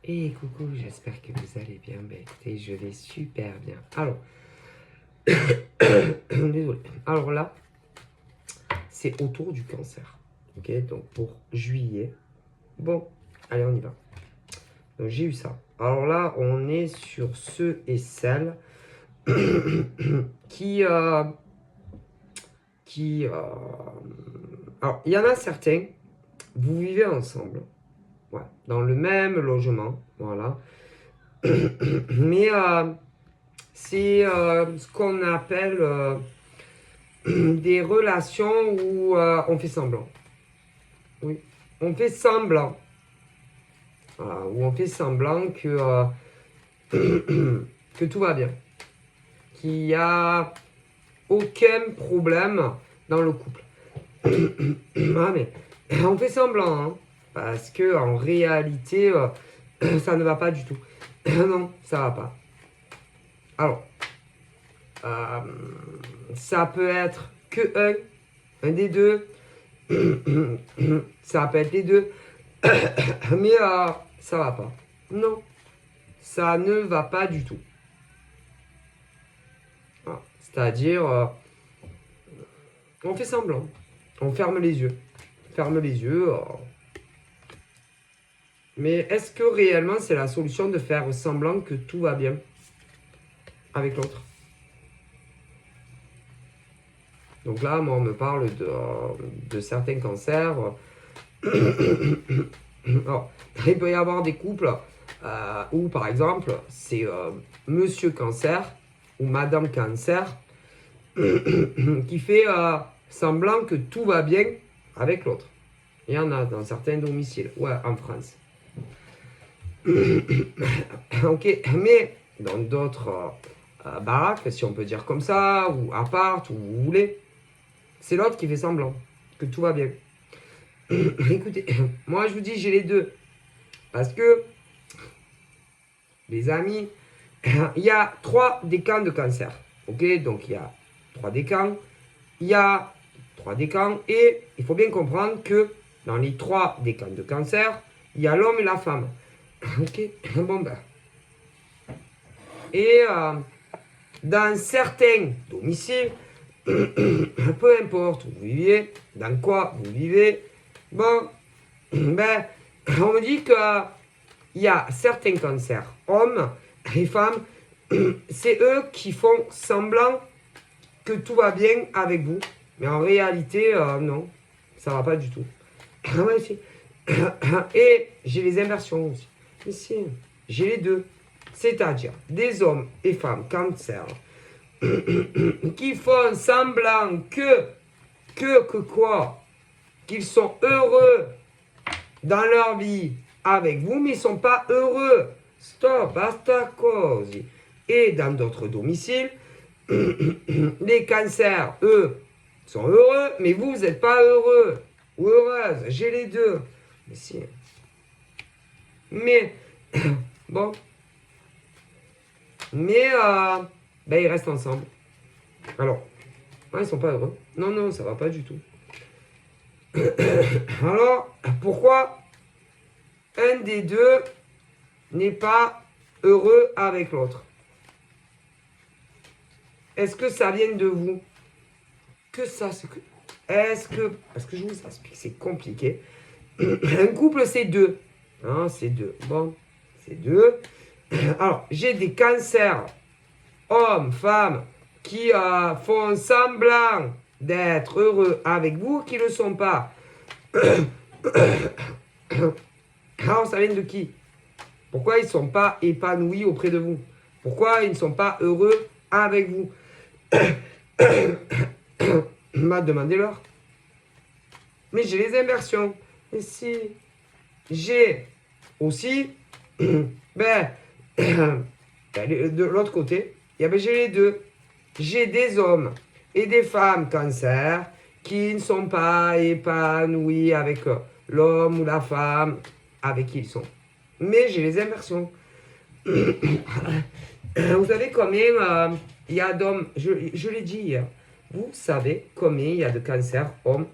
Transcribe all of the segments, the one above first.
Et coucou, j'espère que vous allez bien. Ben, écoutez, je vais super bien. Alors, désolé. Alors là, c'est autour du cancer. Ok, donc pour juillet. Bon, allez, on y va. Donc j'ai eu ça. Alors là, on est sur ceux et celles qui, qui, alors, il y en a certains, vous vivez ensemble, ouais, dans le même logement, voilà. Mais c'est ce qu'on appelle des relations où on fait semblant. Oui, on fait semblant. Voilà, où on fait semblant que tout va bien. Qu'il n'y a aucun problème dans le couple. Ah, mais on fait semblant, hein, parce que en réalité, ça ne va pas du tout. Non, ça va pas. Alors, euh, ça peut être que un des deux. Ça peut être les deux. Mais ça va pas. Non, ça ne va pas du tout. Voilà. C'est-à-dire, on fait semblant. On ferme les yeux. Ferme les yeux. Mais est-ce que réellement c'est la solution de faire semblant que tout va bien avec l'autre? Donc là, moi, on me parle de certains cancers. Alors, il peut y avoir des couples où, par exemple, c'est monsieur cancer ou madame cancer qui fait semblant que tout va bien avec l'autre. Il y en a dans certains domiciles, ouais, en France. Ok, mais dans d'autres baraques, si on peut dire comme ça, ou appart, ou vous voulez, c'est l'autre qui fait semblant que tout va bien. Écoutez, moi je vous dis, j'ai les deux. Parce que, les amis, il y a 3 décans de cancer. Ok, donc il y a 3 décans. Il y a 3 décans. Et il faut bien comprendre que dans les 3 décans de cancer, il y a l'homme et la femme. Ok, bon ben. Et dans certains domiciles, peu importe où vous vivez, dans quoi vous vivez, bon, ben, on me dit qu'il y a certains cancers, hommes et femmes, c'est eux qui font semblant que tout va bien avec vous. Mais en réalité, non, ça va pas du tout. Ouais, si. Et j'ai les inversions aussi. Mais si, j'ai les deux. C'est-à-dire des hommes et femmes cancer qui font semblant que quoi? Qu'ils sont heureux dans leur vie avec vous, mais ils ne sont pas heureux. Stop, basta così. Et dans d'autres domiciles, les cancers, eux, sont heureux, mais vous n'êtes pas heureux ou heureuse. J'ai les deux. Mais si. Mais, bon. Mais, ben, ils restent ensemble. Alors, ils ne sont pas heureux. Non, non, ça va pas du tout. Alors, pourquoi un des deux n'est pas heureux avec l'autre? Est-ce que ça vient de vous? Que ça, c'est que... Est-ce que... Parce que je vous explique, c'est compliqué. Un couple, c'est deux. Hein, c'est deux. Bon, c'est deux. Alors, j'ai des cancers, hommes, femmes, qui font semblant d'être heureux avec vous, qui ne le sont pas. Alors, ça vient de qui? Pourquoi ils ne sont pas épanouis auprès de vous? Pourquoi ils ne sont pas heureux avec vous? M'a demandé leur. Mais j'ai les inversions. Et si j'ai aussi, ben, de l'autre côté, ben, j'ai les deux. J'ai des hommes et des femmes cancer qui ne sont pas épanouis avec l'homme ou la femme avec qui ils sont. Mais j'ai les inversions. Vous savez combien il y a d'hommes, je l'ai dit hier, vous savez combien il y a de cancers hommes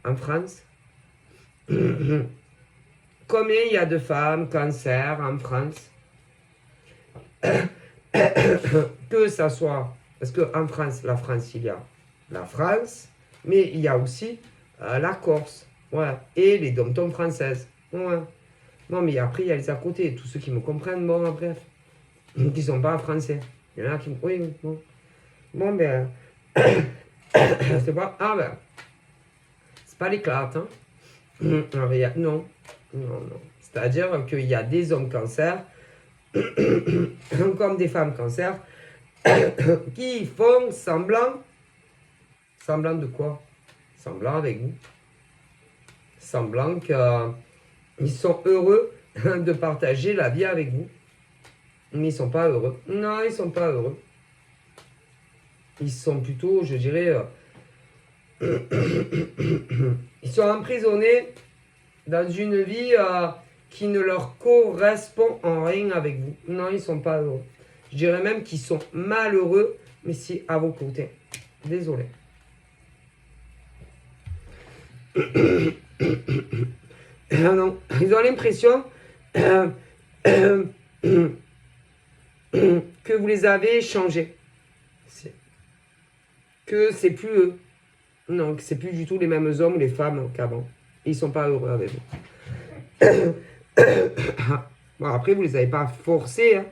en France? combien il y a de femmes cancer en France? Que ça soit, parce qu'en France, la France, il y a la France, mais il y a aussi la Corse, voilà, et les dom-toms françaises. Ouais. Non, mais après, il y a les à côté, tous ceux qui me comprennent, bon, bref, qui ne sont pas français. Il y en a qui me... Oui, bon. Bon, ben, c'est pas... Ah, ben, c'est pas l'éclate, hein. Non, non, non. C'est-à-dire qu'il y a des hommes cancer, comme des femmes cancer, qui font semblant. Semblant de quoi? Semblant avec vous. Semblant qu'ils sont heureux de partager la vie avec vous. Mais ils sont pas heureux. Non, ils sont pas heureux. Ils sont plutôt, je dirais... ils sont emprisonnés dans une vie qui ne leur correspond en rien avec vous. Non, ils sont pas heureux. Je dirais même qu'ils sont malheureux, mais c'est à vos côtés. Désolé. Non, ils ont l'impression que vous les avez changés. Que c'est plus eux. Non, que c'est plus du tout les mêmes hommes ou les femmes qu'avant. Ils sont pas heureux avec vous. Bon, après, vous les avez pas forcés, hein,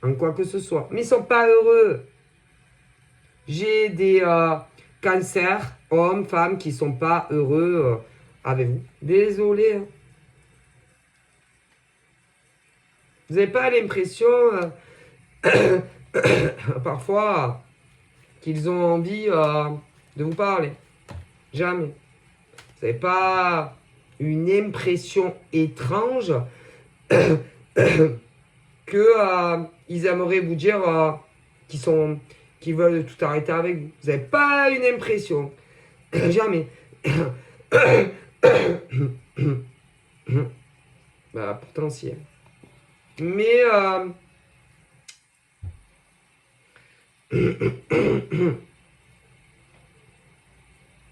en quoi que ce soit. Mais ils sont pas heureux. J'ai des cancers, hommes, femmes, qui sont pas heureux avec vous. Désolé. Hein. Vous n'avez pas l'impression, parfois, qu'ils ont envie de vous parler. Jamais. Vous n'avez pas une impression étrange que ils aimeraient vous dire qu'ils veulent tout arrêter avec vous. Vous n'avez pas une impression. Jamais. Bah, pourtant, si. Mais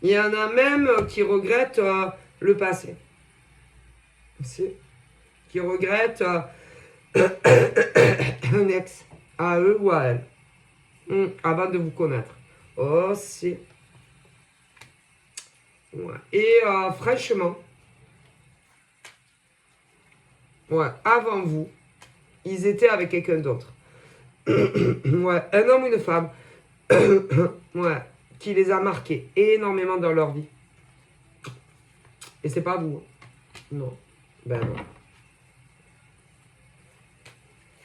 il y en a même qui regrettent le passé. Qui regrettent un ex, à eux ou à elle, avant de vous connaître. Oh, c'est... Ouais. Et franchement, ouais, avant vous, ils étaient avec quelqu'un d'autre. Ouais, un homme ou une femme. Ouais, qui les a marqués énormément dans leur vie. Et c'est pas vous. Non. Ben non.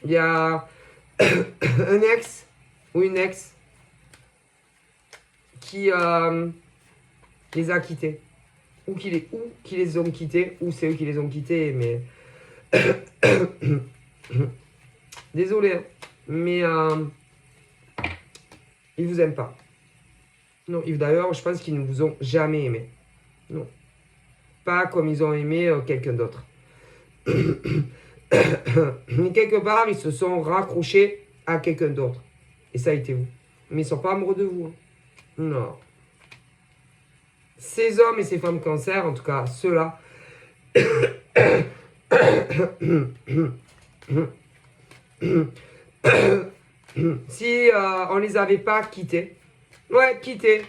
Il y a un ex ou une ex qui les a quittés. Ou qui les ont quittés, ou c'est eux qui les ont quittés, mais... Désolé, hein, mais ils vous aiment pas. Non, d'ailleurs, je pense qu'ils ne vous ont jamais aimé. Non. Pas comme ils ont aimé quelqu'un d'autre. Mais quelque part, ils se sont raccrochés à quelqu'un d'autre. Et ça a été vous. Mais ils ne sont pas amoureux de vous. Hein. Non. Ces hommes et ces femmes cancer, en tout cas, ceux-là... si on les avait pas quittés, ouais, quittés,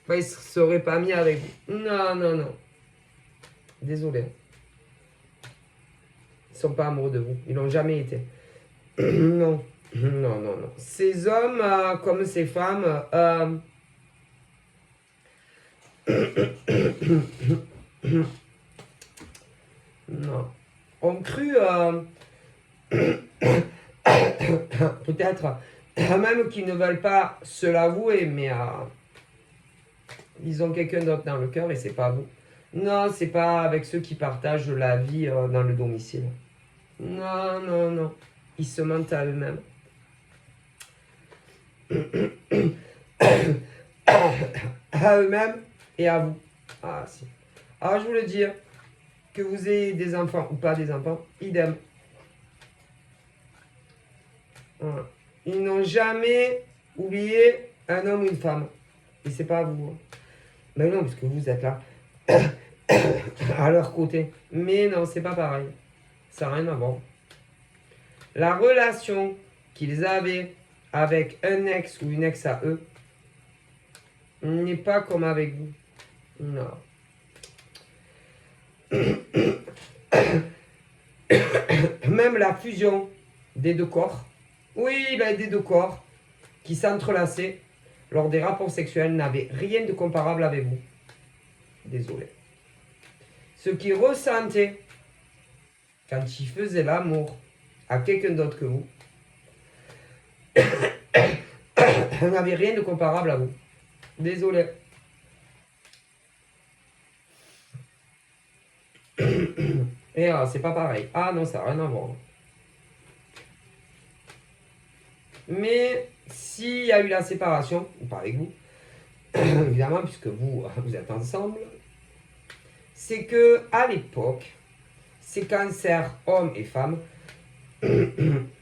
bah, ils ne se seraient pas mis avec vous. Non, non, non. Désolé. Ils ne sont pas amoureux de vous. Ils n'ont jamais été. Non. Non, non, non. Ces hommes, comme ces femmes, non. Ont cru... peut-être même qu'ils ne veulent pas se l'avouer, mais ils ont quelqu'un d'autre dans le cœur et c'est pas vous. Non, c'est pas avec ceux qui partagent la vie dans le domicile. Non, non, non. Ils se mentent à eux-mêmes. À eux-mêmes et à vous. Ah, si. Alors, je vous le dis, que vous ayez des enfants ou pas des enfants, idem. Voilà. Ils n'ont jamais oublié un homme ou une femme. Et c'est pas vous. Mais non, parce que vous êtes là. à leur côté. Mais non, c'est pas pareil. Ça n'a rien à voir. La relation qu'ils avaient avec un ex ou une ex à eux n'est pas comme avec vous. Non. Même la fusion des deux corps, oui, ben, des deux corps qui s'entrelaçaient lors des rapports sexuels n'avait rien de comparable avec vous. Désolé. Ce qu'ils ressentaient quand ils faisaient l'amour à quelqu'un d'autre que vous n'avait rien de comparable à vous. Désolé. Et c'est pas pareil. Ah non, ça n'a rien à voir. Mais s'il y a eu la séparation, pas avec vous, évidemment, puisque vous êtes ensemble, c'est que à l'époque, ces cancers, hommes et femmes,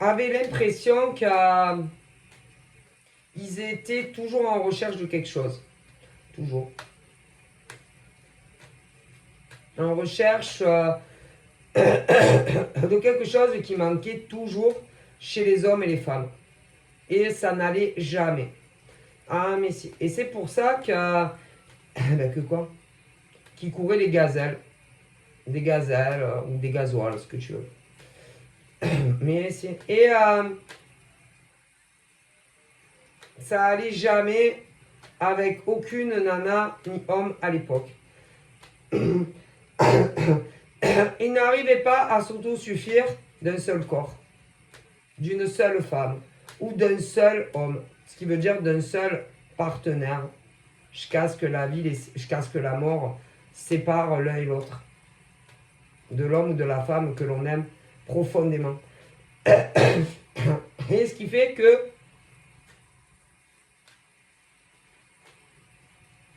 avaient l'impression qu'ils étaient toujours en recherche de quelque chose. Toujours. En recherche de quelque chose qui manquait toujours chez les hommes et les femmes. Et ça n'allait jamais. Ah, mais si. Et c'est pour ça que quoi? Qui couraient les gazelles. Des gazelles ou des gasoils, ce que tu veux. Mais si. Et ça allait jamais avec aucune nana ni homme à l'époque. Ils n'arrivaient pas à s'autosuffire d'un seul corps, d'une seule femme ou d'un seul homme, ce qui veut dire d'un seul partenaire, jusqu'à ce que jusqu'à ce que la mort sépare l'un et l'autre, de l'homme ou de la femme que l'on aime profondément. Et ce qui fait que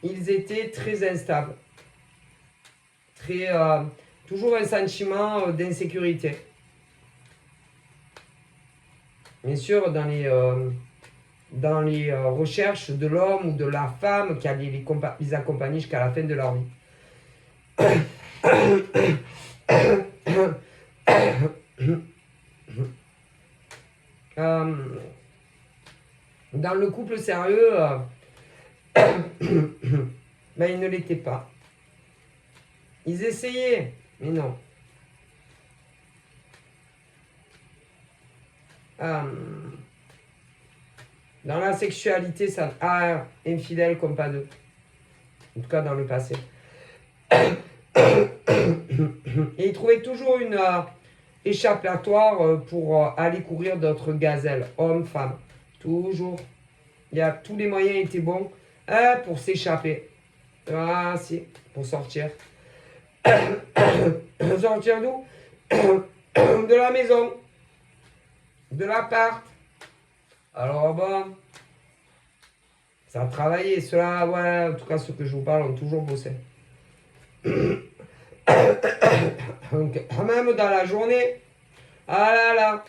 ils étaient très instables, très, toujours un sentiment d'insécurité. Bien sûr, dans les recherches de l'homme ou de la femme qui allait les accompagner jusqu'à la fin de leur vie. Dans le couple sérieux, ben, ils ne l'étaient pas. Ils essayaient, mais non. Dans la sexualité, ça infidèle comme pas deux. En tout cas, dans le passé. Et ils trouvaient toujours une échappatoire pour aller courir d'autres gazelles, hommes, femmes. Toujours. Tous les moyens étaient bons pour s'échapper. Ah, si, pour sortir. Sortir d'où? De la maison. De l'appart. Alors bon, ça a travaillé. Ceux-là, ouais, en tout cas ceux que je vous parle ont toujours bossé. Donc, même dans la journée, ah là là,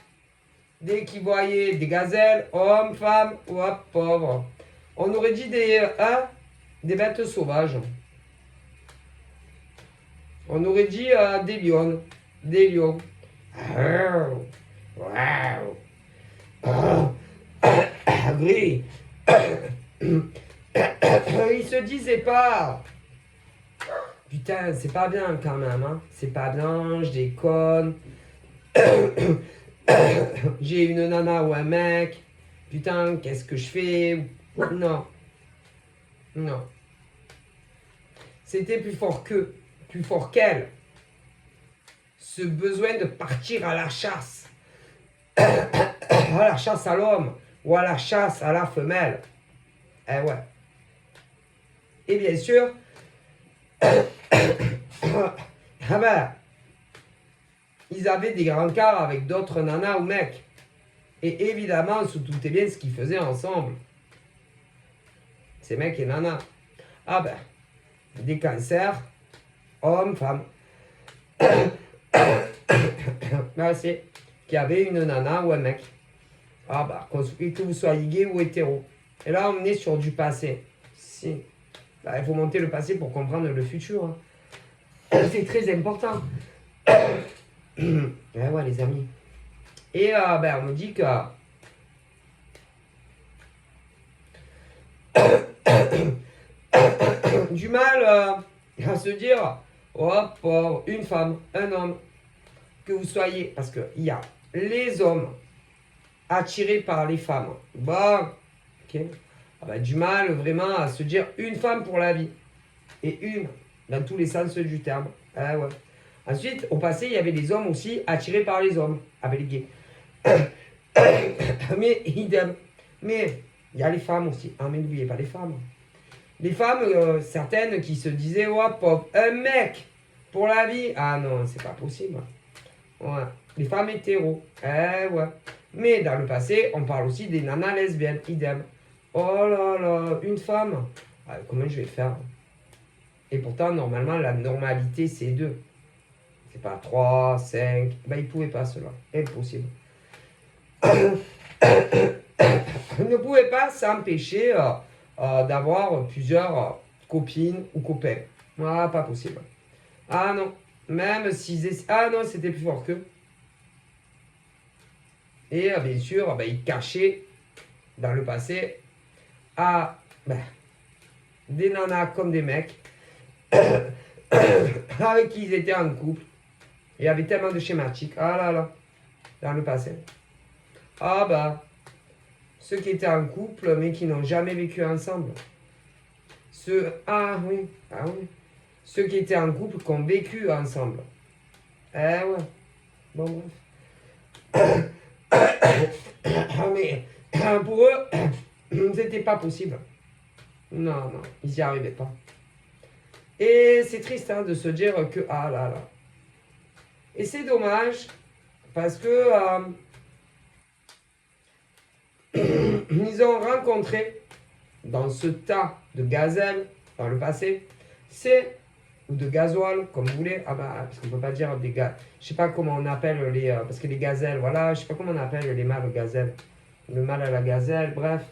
dès qu'ils voyaient des gazelles, hommes, femmes, hop, pauvres. On aurait dit des bêtes sauvages. On aurait dit des lions. Des lions. Gris. Ils se disaient pas. Putain, c'est pas bien quand même, hein. C'est pas bien, je déconne. J'ai une nana ou un mec. Putain, qu'est-ce que je fais? Non. Non. C'était plus fort qu'eux, plus fort qu'elle. Ce besoin de partir à la chasse. À la chasse à l'homme ou à la chasse à la femelle. Eh ouais. Et bien sûr, ah ben, ils avaient des grands cars avec d'autres nanas ou mecs. Et évidemment, on se doutait bien ce qu'ils faisaient ensemble. Ces mecs et nanas. Ah ben, des cancers, hommes, femmes. Ben, c'est qu'il y avait une nana ou un mec. Ah bah, que vous soyez gay ou hétéro. Et là, on est sur du passé. Si. Bah, il faut monter le passé pour comprendre le futur. Hein. C'est très important. Ouais, les amis. Et on me dit que du mal à se dire, oh pauvre, une femme, un homme, que vous soyez, parce qu'il y a les hommes attirés par les femmes. Bon, ok. Du mal vraiment à se dire une femme pour la vie. Et une, dans tous les sens du terme. Ah ouais. Ensuite, au passé, il y avait des hommes aussi attirés par les hommes, avec les gays. Mais idem. Mais il y a les femmes aussi. Ah, mais n'oubliez pas les femmes. Les femmes, certaines qui se disaient, oh pauvre, un mec pour la vie. Ah non, c'est pas possible. Ouais. Les femmes hétéros. Ouais. Mais dans le passé, on parle aussi des nanas lesbiennes. Idem. Oh là là, une femme. Ah, comment je vais faire? Et pourtant, normalement, la normalité, c'est 2. C'est pas 3, 5. Ben, ils pouvaient pas, cela. Impossible. Ne pouvez pas s'empêcher d'avoir plusieurs copines ou copains. Ah, pas possible. Ah non. Même s'ils... Ah non, c'était plus fort qu'eux. Et bien sûr, ils cachaient dans le passé à des nanas comme des mecs avec qui ils étaient en couple. Il y avait tellement de schématiques. Ah là là. Dans le passé. Ah ceux qui étaient en couple mais qui n'ont jamais vécu ensemble. Ah oui. Ceux qui étaient en couple qui ont vécu ensemble. Ouais. Bon bref. Mais pour eux, c'était pas possible. Non, ils n'y arrivaient pas. Et c'est triste de se dire que, ah là là. Et c'est dommage, parce que ils ont rencontré, dans ce tas de gazelles, dans le passé, ou de gasoil, comme vous voulez, parce qu'on ne peut pas dire des gars, je sais pas comment on appelle les, parce que les gazelles, voilà, je sais pas comment on appelle les mâles gazelles, le mâle à la gazelle, bref.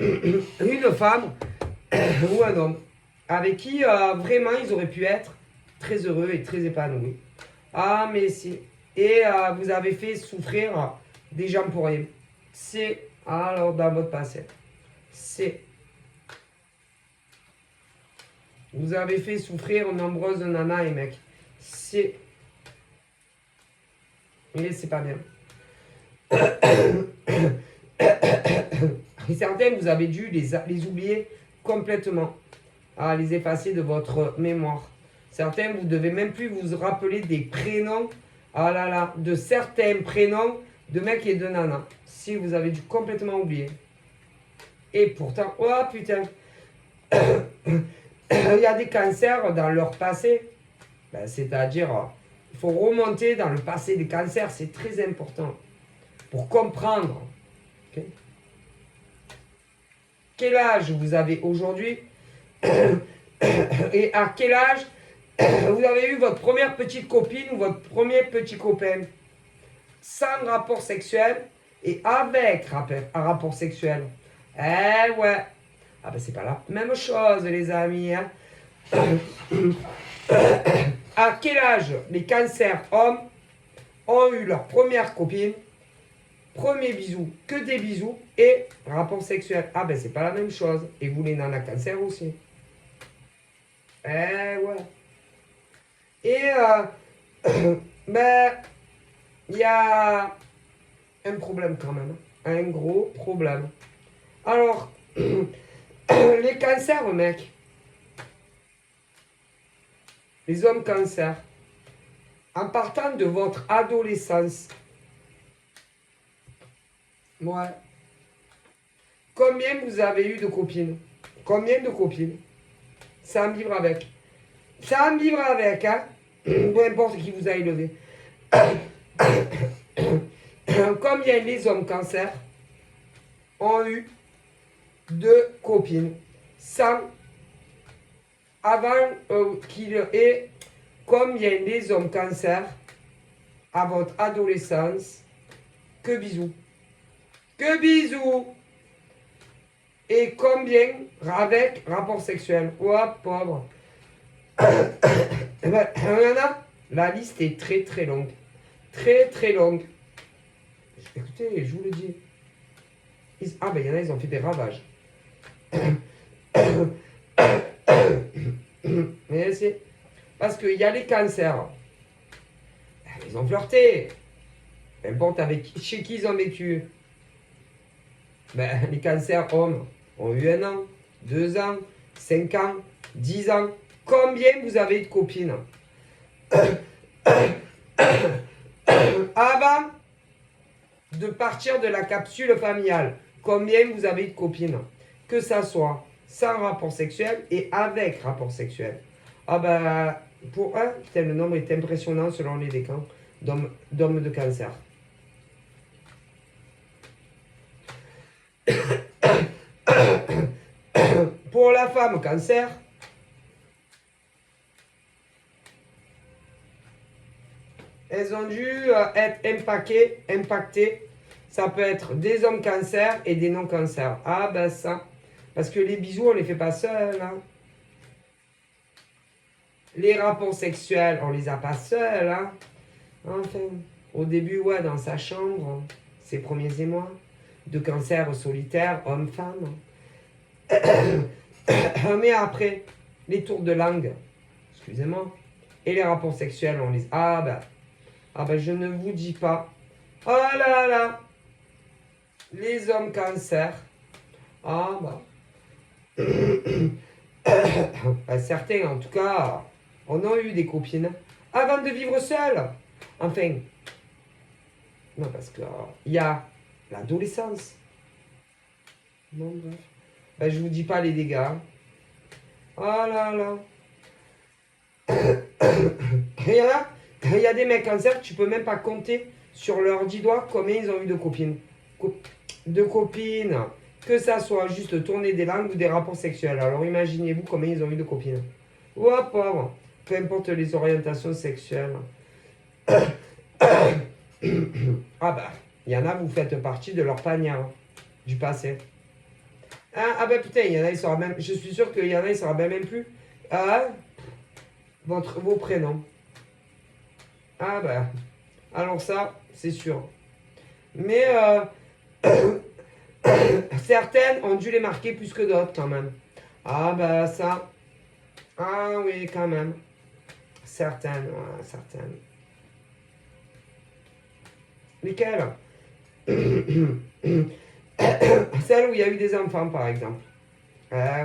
Une femme ou un homme avec qui vraiment ils auraient pu être très heureux et très épanouis. Ah mais si. Et vous avez fait souffrir des gens pour rien. C'est alors dans votre passé. C'est. Vous avez fait souffrir nombreuses nanas et mecs. C'est. Et c'est pas bien. Et certaines, vous avez dû les oublier complètement. Les effacer de votre mémoire. Certains, vous ne devez même plus vous rappeler des prénoms. Ah là là, de certains prénoms de mecs et de nanas. Si vous avez dû complètement oublier. Et pourtant, oh putain. Il y a des cancers dans leur passé. C'est-à-dire, il faut remonter dans le passé des cancers. C'est très important. Pour comprendre. Okay. Quel âge vous avez aujourd'hui? Et à quel âge vous avez eu votre première petite copine ou votre premier petit copain sans rapport sexuel et avec un rapport sexuel? Ouais. C'est pas la même chose, les amis. Hein. À quel âge les cancers hommes ont eu leur première copine, premier bisou, que des bisous et rapport sexuel? C'est pas la même chose. Et vous les nanas cancer aussi. Ouais. Et il y a un problème quand même. Un gros problème. Alors, les cancers, mec. Les hommes cancers. En partant de votre adolescence. Ouais. Combien vous avez eu de copines? Combien de copines? Sans vivre avec. Sans vivre avec, hein. Peu importe qui vous a élevé. Combien les hommes cancer ont eu de copines sans avant qu'il ait combien les hommes cancer à votre adolescence que bisous. Que bisous. Et combien avec rapport sexuel? Oh pauvre. Eh ben, il y en a. La liste est très très longue. Très très longue. Écoutez, je vous le dis. Ah ben il y en a, ils ont fait des ravages. Mais c'est parce qu'il y a les cancers. Ils ont flirté. Peu importe chez qui ils ont vécu. Ben, les cancers hommes ont eu 1 an, 2 ans, 5 ans, 10 ans. Combien vous avez de copines? Avant de partir de la capsule familiale, combien vous avez de copines? Que ça soit sans rapport sexuel et avec rapport sexuel. Ah ben, pour un, le nombre est impressionnant selon les décans d'hommes de cancer. Pour la femme cancer, elles ont dû être impactées. Ça peut être des hommes cancer et des non-cancers. Ah ben ça. Parce que les bisous, on les fait pas seuls. Hein. Les rapports sexuels, on les a pas seuls. Hein. Enfin, au début, ouais, dans sa chambre, ses premiers émois. De cancer solitaire, homme-femme. Mais après, les tours de langue, excusez-moi, et les rapports sexuels, on les... Ah ben, je ne vous dis pas. Oh là là, les hommes cancer. Ah bah. Certains, en tout cas, on a eu des copines avant de vivre seul. Enfin, non, parce que il y a l'adolescence. Non, bref. Ben, je vous dis pas les dégâts. Oh là là. Il y a des mecs cancer, tu peux même pas compter sur leurs 10 doigts combien ils ont eu de copines. De copines. Que ça soit juste tourner des langues ou des rapports sexuels. Alors imaginez-vous combien ils ont eu de copines. Oh pauvre. Peu importe les orientations sexuelles. Ah bah, il y en a, vous faites partie de leur panière du passé. Ah bah putain, il y en a, ils sauront même. Je suis sûr qu'il y en a, ils sauront même plus. Vos prénoms. Ah bah. Alors ça, c'est sûr. Mais certaines ont dû les marquer plus que d'autres quand même. Ah bah ça. Ah oui, quand même. Certaines, ouais, certaines. Lesquelles? Celles où il y a eu des enfants, par exemple. Ouais.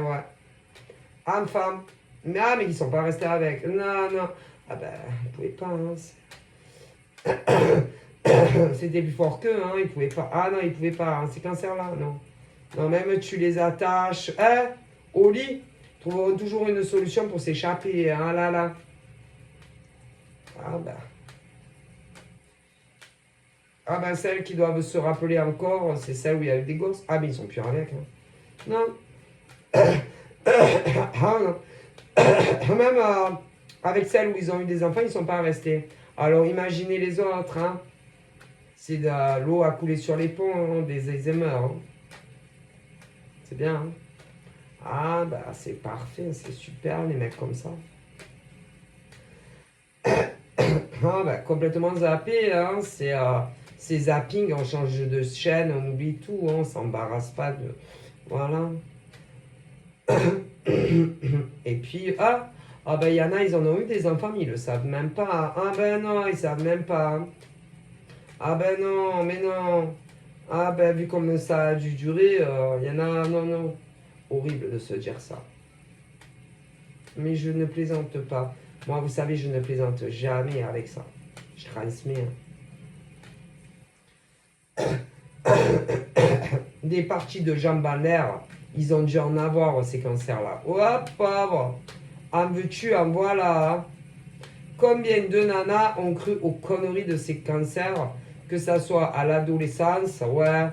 Enfants. Mais ils sont pas restés avec. Non, non. Ah ben, ils pouvaient pas. C'était plus fort qu'eux, hein. Ils pouvaient pas. Ah non, ils pouvaient pas. Hein. Ces cancers-là, non. Non, même tu les attaches au lit. Ils trouveront toujours une solution pour s'échapper. Ah là là. Ah ben. Ah ben, celles qui doivent se rappeler encore, c'est celles où il y a eu des gosses. Ah, mais ils sont plus avec. Hein. Non. Ah non. Même avec celles où ils ont eu des enfants, ils ne sont pas restés. Alors imaginez les autres. Hein. C'est de l'eau à couler sur les ponts, hein, des Alzheimer. Hein. C'est bien. Hein. Ah bah c'est parfait, c'est super les mecs comme ça. Ah bah complètement zappé, hein. C'est zapping, on change de chaîne, on oublie tout, hein. On s'embarrasse pas de... Voilà. Et puis, ben il y en a, ils en ont eu des enfants, mais ils le savent même pas. Ah ben non, ils savent même pas. Ah ben non, mais non. Ah ben vu comme ça a dû durer, il y en a, non, non. Horrible de se dire ça. Mais je ne plaisante pas. Moi, vous savez, je ne plaisante jamais avec ça. Je transmets. Des parties de jambes en l'air, ils ont dû en avoir ces cancers-là. Oh, pauvre. En veux-tu, en voilà. Combien de nanas ont cru aux conneries de ces cancers, que ça soit à l'adolescence, ouais,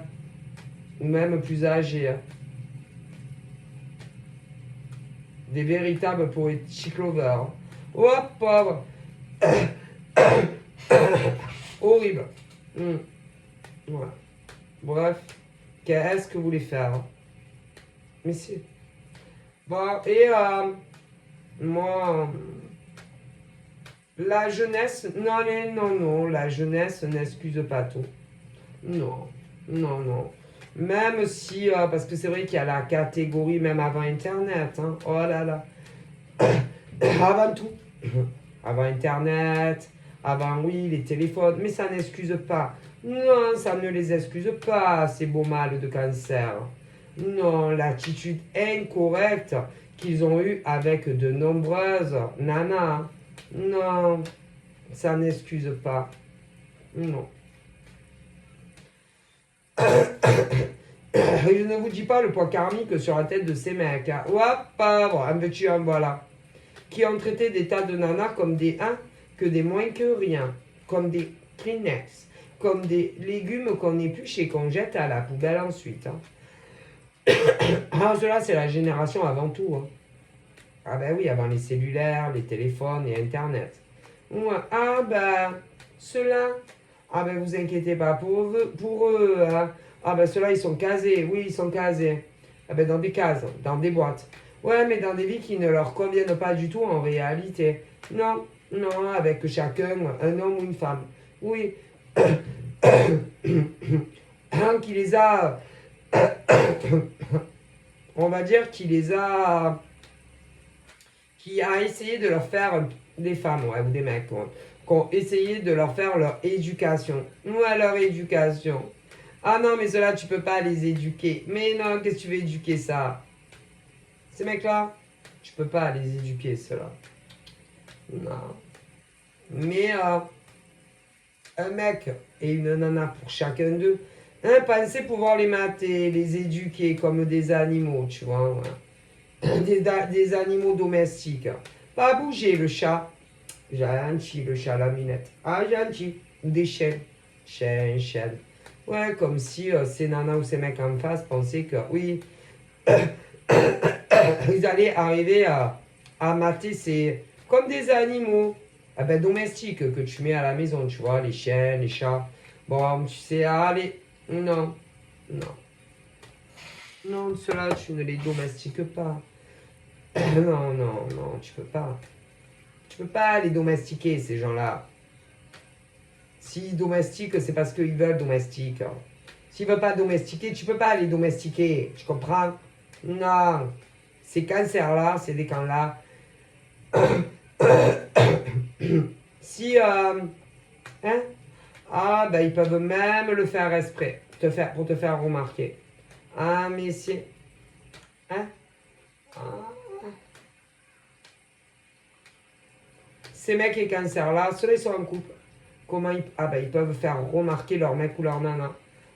ou même plus âgées. Des véritables poétiques lovers. Oh, pauvre. Horrible. Ouais. Bref, qu'est-ce que vous voulez faire? Mais c'est... Bon, et Moi, la jeunesse, non, la jeunesse n'excuse pas tout. Non, non. Même si, parce que c'est vrai qu'il y a la catégorie, même avant Internet, hein. Oh là là. Avant tout. Avant Internet, avant, oui, les téléphones, mais ça n'excuse pas. Non, ça ne les excuse pas, ces beaux mâles de cancer. Non, l'attitude incorrecte qu'ils ont eue avec de nombreuses nanas. Non, ça n'excuse pas. Non. Et je ne vous dis pas le poids karmique sur la tête de ces mecs. Hein. Hop, un petit un voilà. Qui ont traité des tas de nanas comme des que des moins que rien. Comme des Kleenex. Comme des légumes qu'on épluche et qu'on jette à la poubelle ensuite. Hein. Alors cela, c'est la génération avant tout. Hein. Ah ben oui, avant les cellulaires, les téléphones et Internet. Ouais. Ah ben, ceux-là, ah ben vous inquiétez pas pour eux. Hein. Ah ben ceux-là, ils sont casés. Oui, ils sont casés. Ah ben dans des cases, dans des boîtes. Ouais, mais dans des vies qui ne leur conviennent pas du tout en réalité. Non, avec chacun, un homme ou une femme. Oui. Un qui les a... on va dire qu'il les a... qui a essayé de leur faire... des femmes, ouais, ou des mecs, qui ont essayé de leur faire leur éducation. Ouais, leur éducation. Ah non, mais ceux-là, tu peux pas les éduquer. Mais non, qu'est-ce que tu veux éduquer ça? Ces mecs-là, tu peux pas les éduquer, ceux-là. Non. Mais un mec et une nana pour chacun d'eux, hein, pensez pouvoir les mater, les éduquer comme des animaux, tu vois. Ouais. Des animaux domestiques. Pas bouger le chat. Gentil, le chat, la minette. Ah, gentil. Ou des chiens. Chien. Ouais, comme si ces nanas ou ces mecs en face pensaient que, oui, ils allaient arriver à mater ces... comme des animaux domestiques que tu mets à la maison, tu vois, les chiens, les chats. Bon, tu sais, allez, non. Non, ceux-là, tu ne les domestiques pas. Non, tu peux pas. Tu peux pas les domestiquer, ces gens-là. S'ils domestiquent, c'est parce qu'ils veulent domestiquer. S'ils ne veulent pas domestiquer, tu peux pas les domestiquer. Tu comprends? Non. Ces cancers-là, c'est des camps-là. Si, hein? Ah, ben ils peuvent même le faire exprès, pour te faire remarquer. Ah, mais c'est... Hein? Ah. Ces mecs et cancers-là, ceux-là, ils sont en couple. Comment ils... Ah, ben ils peuvent faire remarquer leur mec ou leur nana.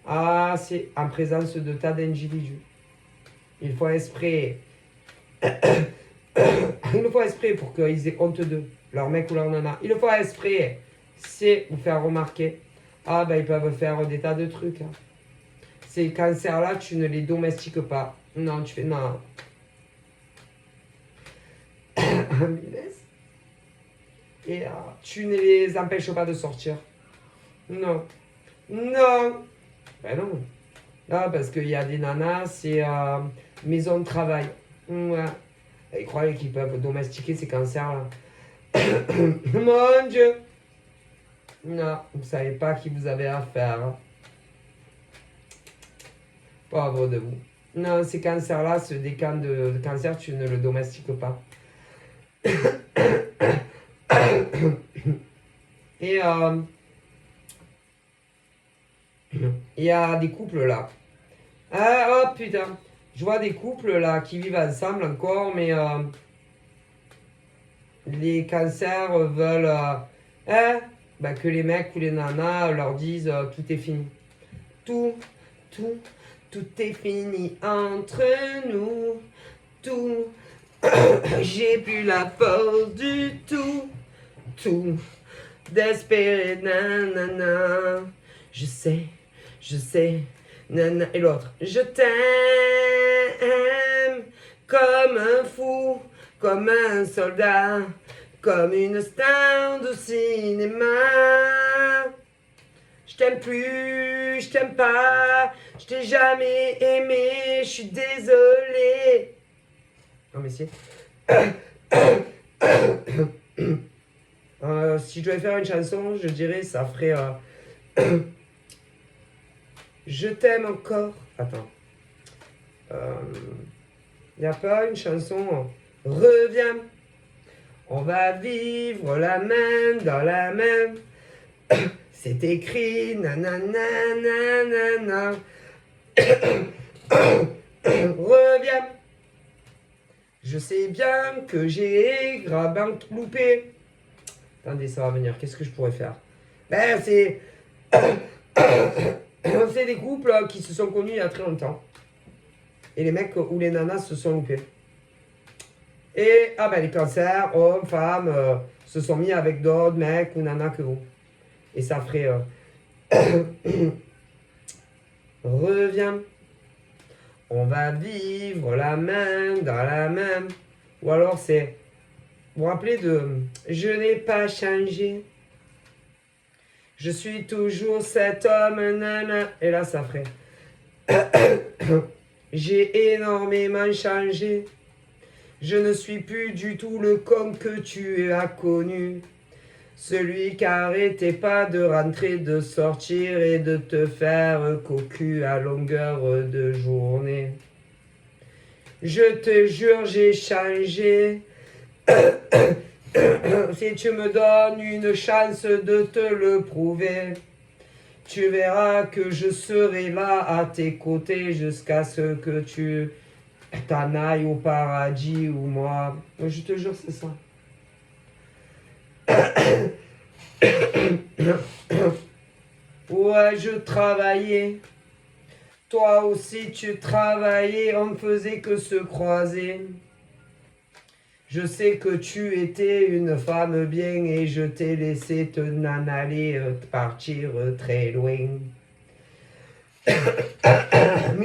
Ah, c'est en présence de tas d'individus. Il faut exprès. Il le faut exprès pour qu'ils aient honte d'eux, leur mec ou leur nana. Il le faut exprès. C'est vous faire remarquer. Ah, ben ils peuvent faire des tas de trucs. Hein. Ces cancers-là, tu ne les domestiques pas. Non, tu fais... Non. Et tu ne les empêches pas de sortir. Non. Ben non. Ah, parce qu'il y a des nanas, c'est maison de travail. Ouais. Ils croyaient qu'ils peuvent domestiquer ces cancers-là. Mon Dieu. Non, vous ne savez pas qui vous avez affaire. Hein. Pauvre de vous. Non, ces cancers-là, des camps de cancer, tu ne le domestiques pas. Et il y a des couples là. Ah, oh putain. Je vois des couples là qui vivent ensemble encore, mais les cancers veulent que les mecs ou les nanas leur disent tout est fini. Tout est fini entre nous. Tout. J'ai plus la force du tout. D'espérer, nanana. Je sais. Nanana. Et l'autre. Je t'aime comme un fou, comme un soldat, comme une star de cinéma. Je t'aime plus, je t'aime pas, je t'ai jamais aimé, je suis désolé. Non mais si. Si je devais faire une chanson, je dirais ça ferait Je t'aime encore. Attends. Y a pas une chanson Reviens. On va vivre la même dans la même. C'est écrit nanana nanana. Reviens. Je sais bien que j'ai grave loupé. Attendez, ça va venir. Qu'est-ce que je pourrais faire? Ben, c'est. C'est des couples qui se sont connus il y a très longtemps. Et les mecs ou les nanas se sont loupés. Et ah ben, les cancers, hommes, femmes, se sont mis avec d'autres mecs ou nanas que vous. Et ça ferait. Reviens. On va vivre la main dans la main. Ou alors c'est. Vous vous rappelez de Je n'ai pas changé. Je suis toujours cet homme, nana. Et là, ça ferait. J'ai énormément changé. Je ne suis plus du tout le con que tu as connu. Celui qui arrêtait pas de rentrer, de sortir et de te faire cocu à longueur de journée. Je te jure, j'ai changé. Si tu me donnes une chance de te le prouver, tu verras que je serai là à tes côtés jusqu'à ce que tu t'en ailles au paradis ou moi. Je te jure, c'est ça. Ouais, je travaillais. Toi aussi, tu travaillais. On ne faisait que se croiser. Je sais que tu étais une femme bien et je t'ai laissé te n'en aller partir très loin. Mais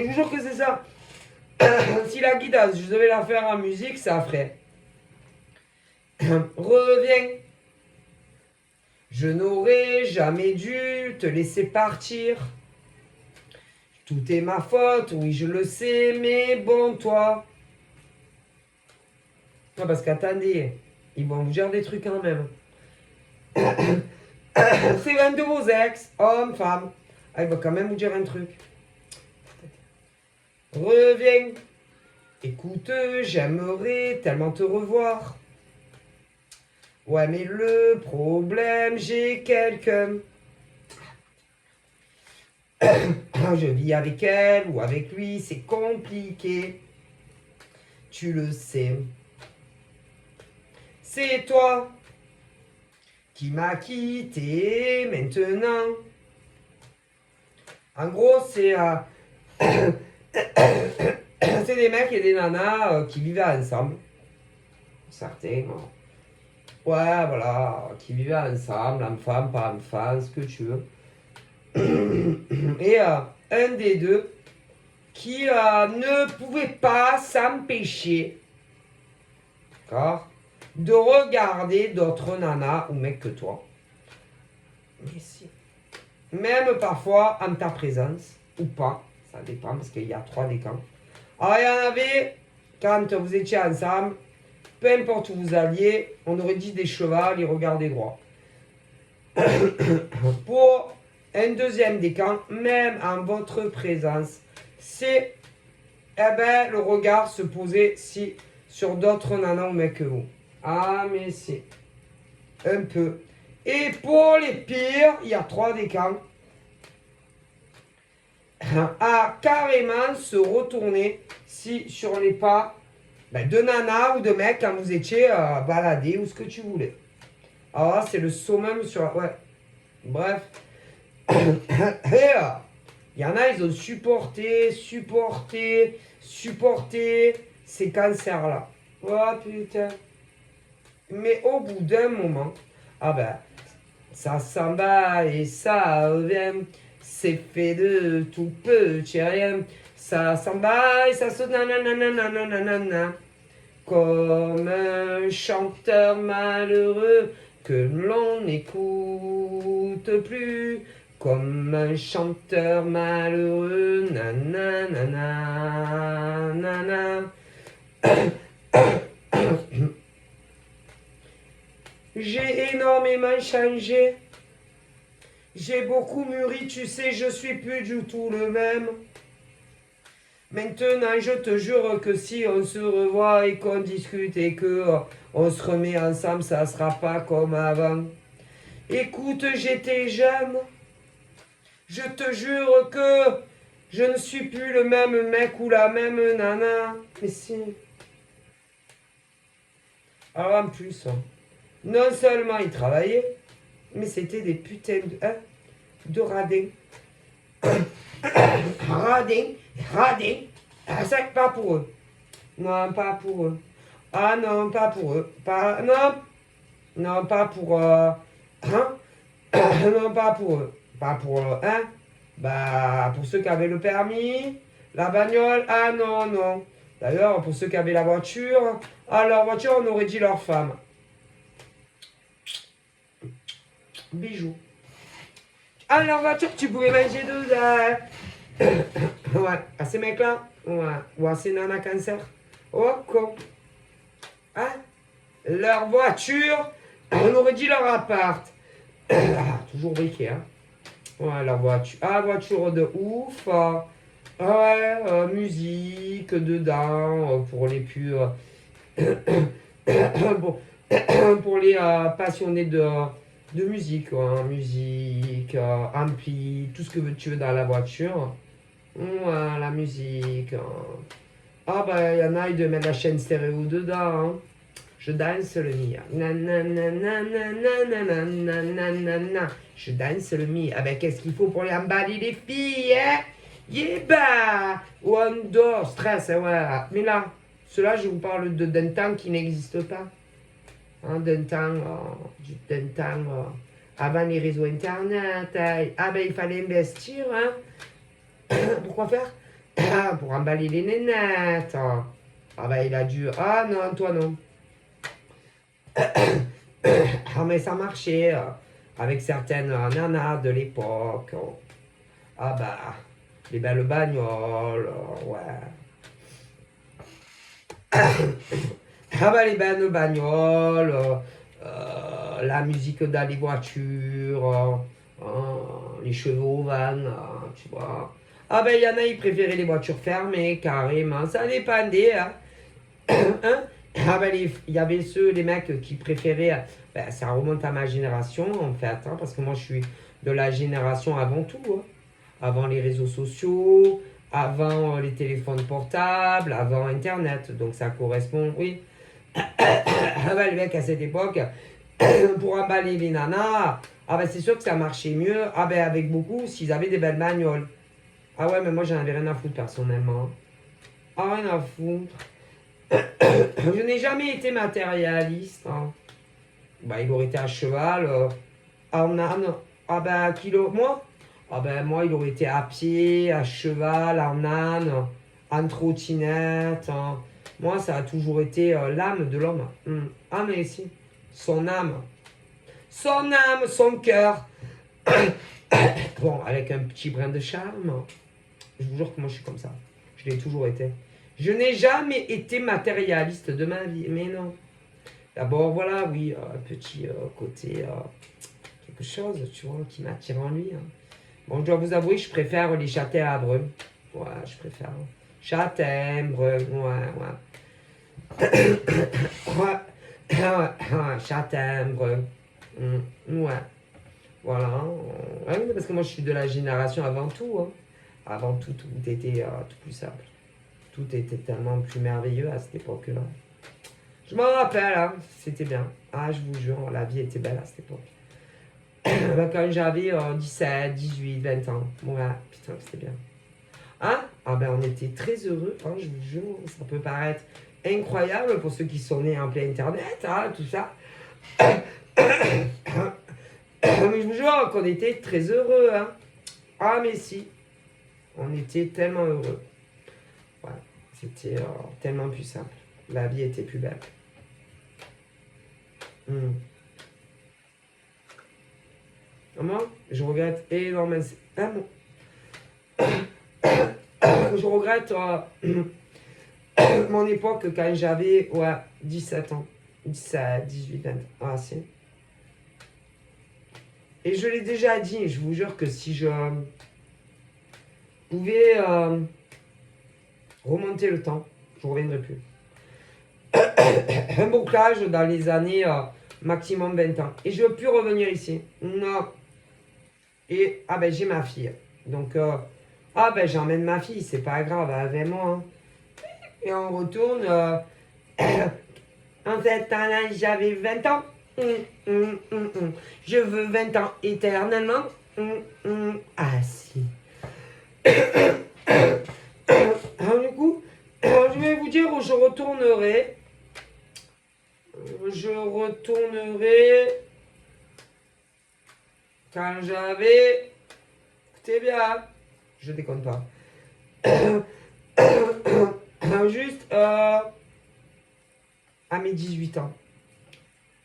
je vous jure que c'est ça. Si la guidance, je devais la faire en musique, ça ferait. Reviens. Je n'aurais jamais dû te laisser partir. Tout est ma faute, oui je le sais, mais bon toi. Non parce qu'attendez, ils vont vous dire des trucs quand même. C'est l'un de vos ex, homme, femme. Ah, il va quand même vous dire un truc. Reviens. Écoute, j'aimerais tellement te revoir. Ouais, mais le problème, j'ai quelqu'un. Je vis avec elle ou avec lui, c'est compliqué. Tu le sais. C'est toi qui m'as quitté maintenant. En gros, c'est c'est des mecs et des nanas qui vivaient ensemble. Certains. Ouais, voilà, qui vivaient ensemble, homme-femme, pas homme-femme, ce que tu veux. Et un des deux qui ne pouvait pas s'empêcher, d'accord, de regarder d'autres nanas ou mecs que toi. Mais si. Même parfois en ta présence, ou pas, ça dépend parce qu'il y a 3 des camps. Alors il y en avait, quand vous étiez ensemble, peu importe où vous alliez, on aurait dit des chevals, ils regardaient droit. Pour un deuxième des camps, même en votre présence, c'est le regard se poser si, sur d'autres nanas ou mecs que vous. Ah mais c'est un peu. Et pour les pires, il y a 3 des camps. À carrément se retourner si sur les pas de nana ou de mec quand vous étiez baladé ou ce que tu voulais. Alors là, c'est le summum sur... Ouais. Bref. Et il y en a, ils ont supporté ces cancers-là. Oh putain. Mais au bout d'un moment, ça s'en va et ça revient. C'est fait de tout petit rien. Ça s'en va et ça se nanana. Comme un chanteur malheureux que l'on n'écoute plus. Comme un chanteur malheureux. Nanana. J'ai énormément changé. J'ai beaucoup mûri, tu sais, je suis plus du tout le même. Maintenant, je te jure que si on se revoit et qu'on discute et que on se remet ensemble, ça sera pas comme avant. Écoute, j'étais jeune. Je te jure que je ne suis plus le même mec ou la même nana. Mais si. Alors en plus, non seulement il travaillait, mais c'était des putains de radins. Radins, radins. Ah, c'est pas pour eux. Non, pas pour eux. Ah non, pas pour eux. Pas, non, non, pas pour... hein? Non, pas pour eux. Pas pour... hein? Bah, pour ceux qui avaient le permis, la bagnole, ah non, non. D'ailleurs, pour ceux qui avaient la voiture, ah, leur voiture, on aurait dit leur femme. Bijoux. Ah, leur voiture, tu pouvais manger dedans. Ouais, à ces mecs-là, ouais, ou à ces nanas cancer. Oh, con. Hein? Leur voiture, on aurait dit leur appart. Ah, toujours briqué, hein. Ouais, leur voiture. Ah, voiture de ouf. Ouais, musique dedans, pour les purs. pour, pour les passionnés de musique, hein, musique, ampli, tout ce que tu veux dans la voiture. Ouais, la musique. Ah, bah, il y en a, ils doivent mettre la chaîne stéréo dedans. Hein. Je danse le mi. Je danse le mi. Ah ben, qu'est-ce qu'il faut pour les emballer les filles, hein? Yeah, one door, stress, ouais. Mais là, cela, je vous parle d'un temps qui n'existe pas. Hein, d'un temps, avant les réseaux internet. Ah ben, il fallait investir, hein. Pourquoi faire? Pour emballer les nénettes. Ah ben, il a dû... Ah non, toi non. Ah mais ça marchait avec certaines nanas de l'époque. Ah bah, les belles bagnoles, ouais. Ah bah les belles bagnoles, la musique dans les voitures, les chevaux au van, tu vois. Ah ben il y en a, ils préféraient les voitures fermées, carrément, ça dépendait, hein. Hein? Ah ben, il y avait les mecs qui préféraient, ben, ça remonte à ma génération en fait, hein, parce que moi je suis de la génération avant tout, hein. Avant les réseaux sociaux, avant les téléphones portables, avant Internet, donc ça correspond, oui. Ah ben, les mecs à cette époque, pour emballer les nanas, ah ben c'est sûr que ça marchait mieux, ah ben avec beaucoup, s'ils avaient des belles bagnoles. Ah ouais, mais moi j'en avais rien à foutre personnellement. Ah rien à foutre. Je n'ai jamais été matérialiste. Hein. Bah, il aurait été à cheval, en âne. Ah ben, moi? Ah ben, moi, il aurait été à pied, à cheval, en âne, en trottinette. Hein. Moi, ça a toujours été l'âme de l'homme. Ah, mais si. Son âme. Son âme, son cœur. Bon, avec un petit brin de charme. Je vous jure que moi, je suis comme ça. Je l'ai toujours été. Je n'ai jamais été matérialiste de ma vie, mais non. D'abord, voilà, oui, petit côté, quelque chose, tu vois, qui m'attire en lui. Hein. Bon, je dois vous avouer, je préfère les châtaignes bruns. Ouais, je préfère. Châtaignes bruns, ouais. Ouais, châtaignes bruns. Ouais. Voilà. Ouais, parce que moi, je suis de la génération avant tout. Hein. Avant tout, tout était tout plus simple. Tout était tellement plus merveilleux à cette époque-là. Je m'en rappelle, hein, c'était bien. Ah, je vous jure, la vie était belle à cette époque. Quand j'avais 17, 18, 20 ans. Ouais, putain, c'était bien. Hein? Ah ben, on était très heureux, hein, je vous jure. Ça peut paraître incroyable pour ceux qui sont nés en plein Internet, hein, tout ça. Mais je vous jure qu'on était très heureux, hein. Ah, mais si. On était tellement heureux. Ouais, c'était tellement plus simple. La vie était plus belle. Moi, je regrette énormément. Ah, bon. Je regrette mon époque quand j'avais 17 ans. 17, 18, 20. Ah, si. Et je l'ai déjà dit, je vous jure que si je pouvais remonter le temps, je ne reviendrai plus. Un bouclage dans les années maximum 20 ans. Et je ne veux plus revenir ici. Non. Et, ah ben, j'ai ma fille. Donc, ah ben, j'emmène ma fille, c'est pas grave, avec moi. Hein. Et on retourne. En fait, j'avais 20 ans. Je veux 20 ans éternellement. Ah si. Alors, du coup, je vais vous dire où je retournerai. Je retournerai quand j'avais... Écoutez bien, je déconne pas. Juste à mes 18 ans.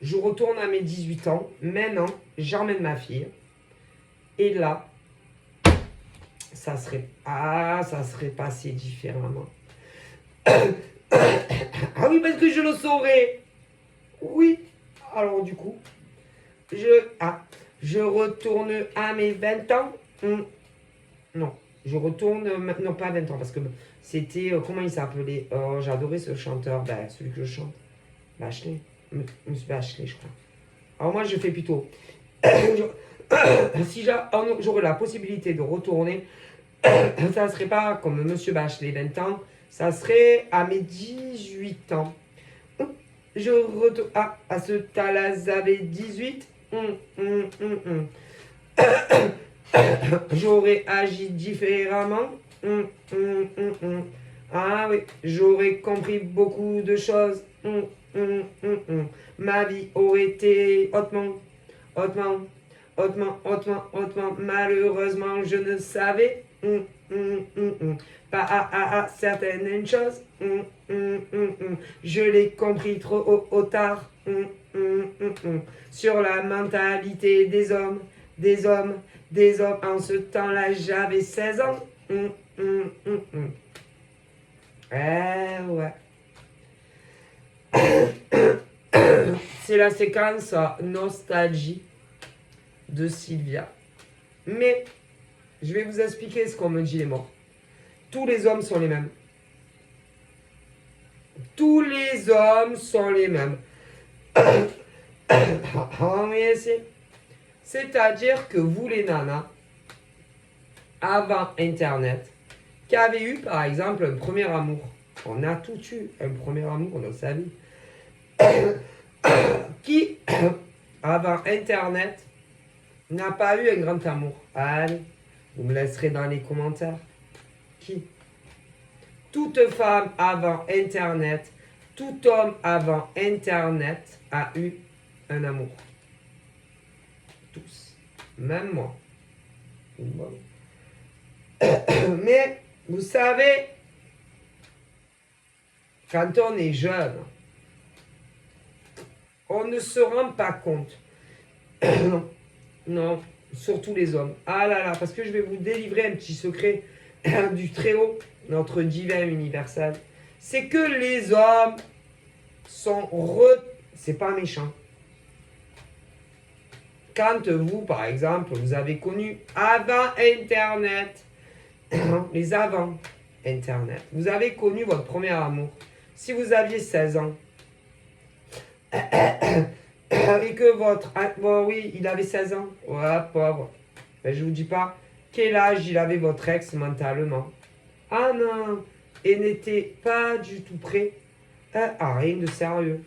Je retourne à mes 18 ans. Maintenant, j'emmène ma fille. Et là, ça serait passé différemment. Ah oui, parce que je le saurais. Oui. Alors du coup, je retourne à mes 20 ans. Non, je retourne, non pas à 20 ans, parce que c'était, comment il s'appelait j'adorais ce chanteur, celui que je chante. Bachelet. Monsieur Bachelet, je crois. Alors moi, je fais plutôt... si j'aurais la possibilité de retourner, ça ne serait pas comme Monsieur Bachelet, 20 ans, ça serait à mes 18 ans. Je retourne à ce tas-là, j'avais 18. J'aurais agi différemment. Ah oui, j'aurais compris beaucoup de choses. Ma vie aurait été hautement. Malheureusement, je ne savais pas certaines choses. Je l'ai compris trop tard. Sur la mentalité des hommes. En ce temps-là, j'avais 16 ans. Ouais. C'est la séquence nostalgie de Sylvia. Mais je vais vous expliquer ce qu'on me dit les morts. Tous les hommes sont les mêmes. Tous les hommes sont les mêmes. C'est-à-dire que vous les nanas, avant Internet, qui avez eu par exemple un premier amour. On a tout eu un premier amour dans sa vie. Qui, avant Internet, n'a pas eu un grand amour? Allez, vous me laisserez dans les commentaires. Qui? Toute femme avant Internet, tout homme avant Internet a eu un amour. Tous. Même moi. Bon. Mais, vous savez, quand on est jeune, on ne se rend pas compte. Non, surtout les hommes. Ah là là, parce que je vais vous délivrer un petit secret du Très-Haut, notre divin universel. C'est que les hommes sont c'est pas méchant. Quand vous, par exemple, vous avez connu avant Internet, les avant Internet, vous avez connu votre premier amour. Si vous aviez 16 ans, et que votre... Bon oui, il avait 16 ans. Ouais, pauvre. Ben, je vous dis pas quel âge il avait votre ex mentalement. Ah non, et n'était pas du tout prêt à rien de sérieux.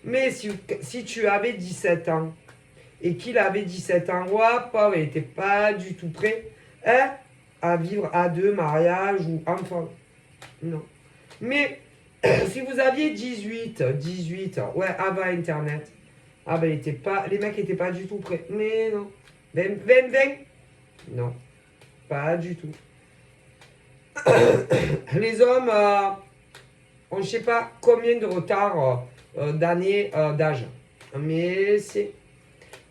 Mais si tu avais 17 ans et qu'il avait 17 ans, ouais, pauvre, il n'était pas du tout prêt à vivre à deux, mariage ou enfant. Non. Mais si vous aviez 18, ouais, avant Internet, ah ben les mecs n'étaient pas du tout prêts. Mais non. 20. Non, pas du tout. Les hommes ont je sais pas combien de retard d'années d'âge. Mais c'est...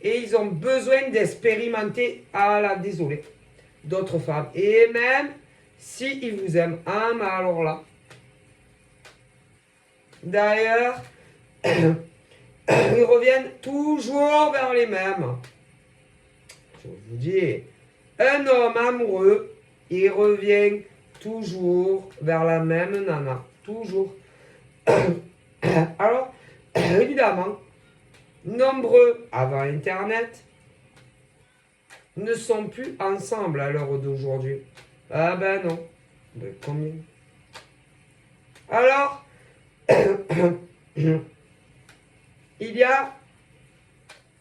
Et ils ont besoin d'expérimenter, désolé, d'autres femmes. Et même si ils vous aiment, mais alors là. D'ailleurs, ils reviennent toujours vers les mêmes. je vous dis, un homme amoureux, il revient toujours vers la même nana. Toujours. Alors, évidemment, nombreux avant Internet ne sont plus ensemble à l'heure d'aujourd'hui. Ah ben non. Ben combien? Alors, il y a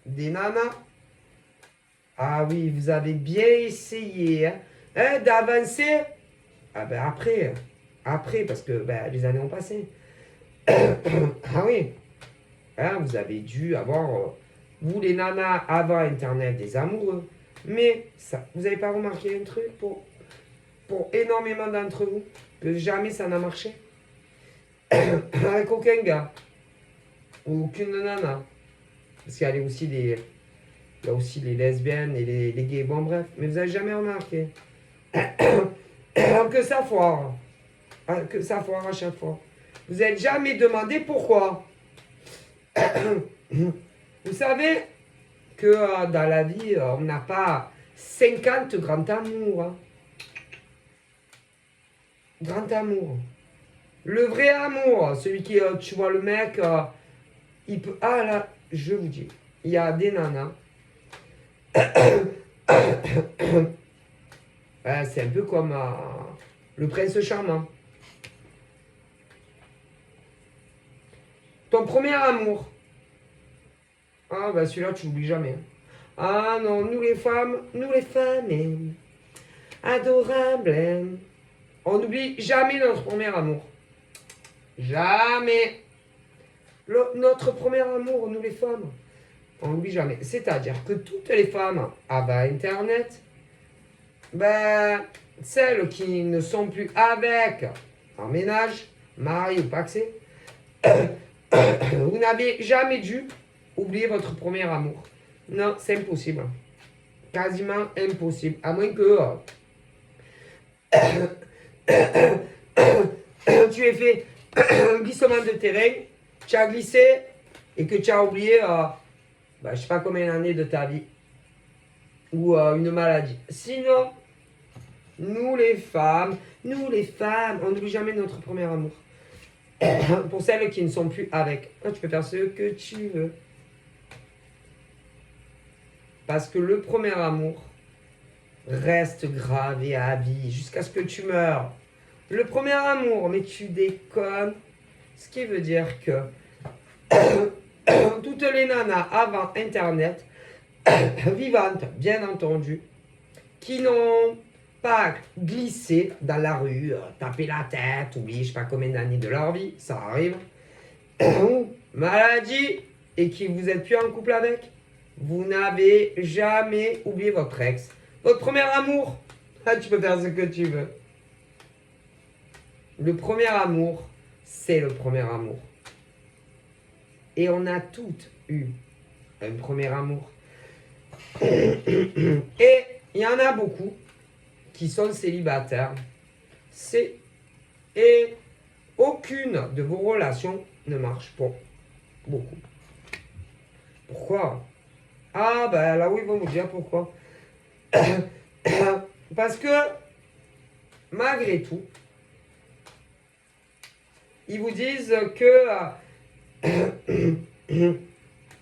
des nanas. Ah oui, vous avez bien essayé d'avancer. Ah ben après, parce que ben, les années ont passé. Ah oui, hein, vous avez dû avoir, vous les nanas, avant Internet, des amoureux. Mais ça, vous n'avez pas remarqué un truc pour énormément d'entre vous, que jamais ça n'a marché avec aucun gars ou aucune nana. Parce qu'il y a aussi il y a aussi les lesbiennes et les gays. Bon bref, mais vous n'avez jamais remarqué que ça foire. Que ça foire à chaque fois. Vous n'êtes jamais demandé pourquoi. Vous savez que dans la vie, on n'a pas 50 grands amours. Hein. Grand amour. Le vrai amour, celui qui, tu vois, le mec, il peut... Ah là, je vous dis, il y a des nanas. C'est un peu comme le prince charmant. Ton premier amour. Ah, bah celui-là, tu l'oublies jamais. Ah non, nous les femmes, adorables. On n'oublie jamais notre premier amour. Jamais. Notre premier amour, nous les femmes, on n'oublie jamais. C'est-à-dire que toutes les femmes avant Internet, ben, celles qui ne sont plus avec en ménage, mari ou paxé, vous n'avez jamais dû oublier votre premier amour. Non, c'est impossible. Quasiment impossible. À moins que tu aies fait un glissement de terrain, tu as glissé et que tu as oublié, je ne sais pas combien d'années de ta vie. Ou une maladie. Sinon, nous les femmes, on n'oublie jamais notre premier amour. Pour celles qui ne sont plus avec, tu peux faire ce que tu veux. Parce que le premier amour reste gravé à vie jusqu'à ce que tu meurs. Le premier amour, mais tu déconnes. Ce qui veut dire que toutes les nanas avant Internet, vivantes, bien entendu, qui n'ont pas glissé dans la rue, tapé la tête, oublié je sais pas combien d'années de leur vie, ça arrive, maladie, et qui vous êtes plus en couple avec, vous n'avez jamais oublié votre ex. Votre premier amour, tu peux faire ce que tu veux. Le premier amour, c'est le premier amour. Et on a toutes eu un premier amour. Et il y en a beaucoup qui sont célibataires. Et aucune de vos relations ne marche pas. Beaucoup. Pourquoi? Ah, ben là, oui, ils vont vous dire pourquoi. Parce que, malgré tout, ils vous disent que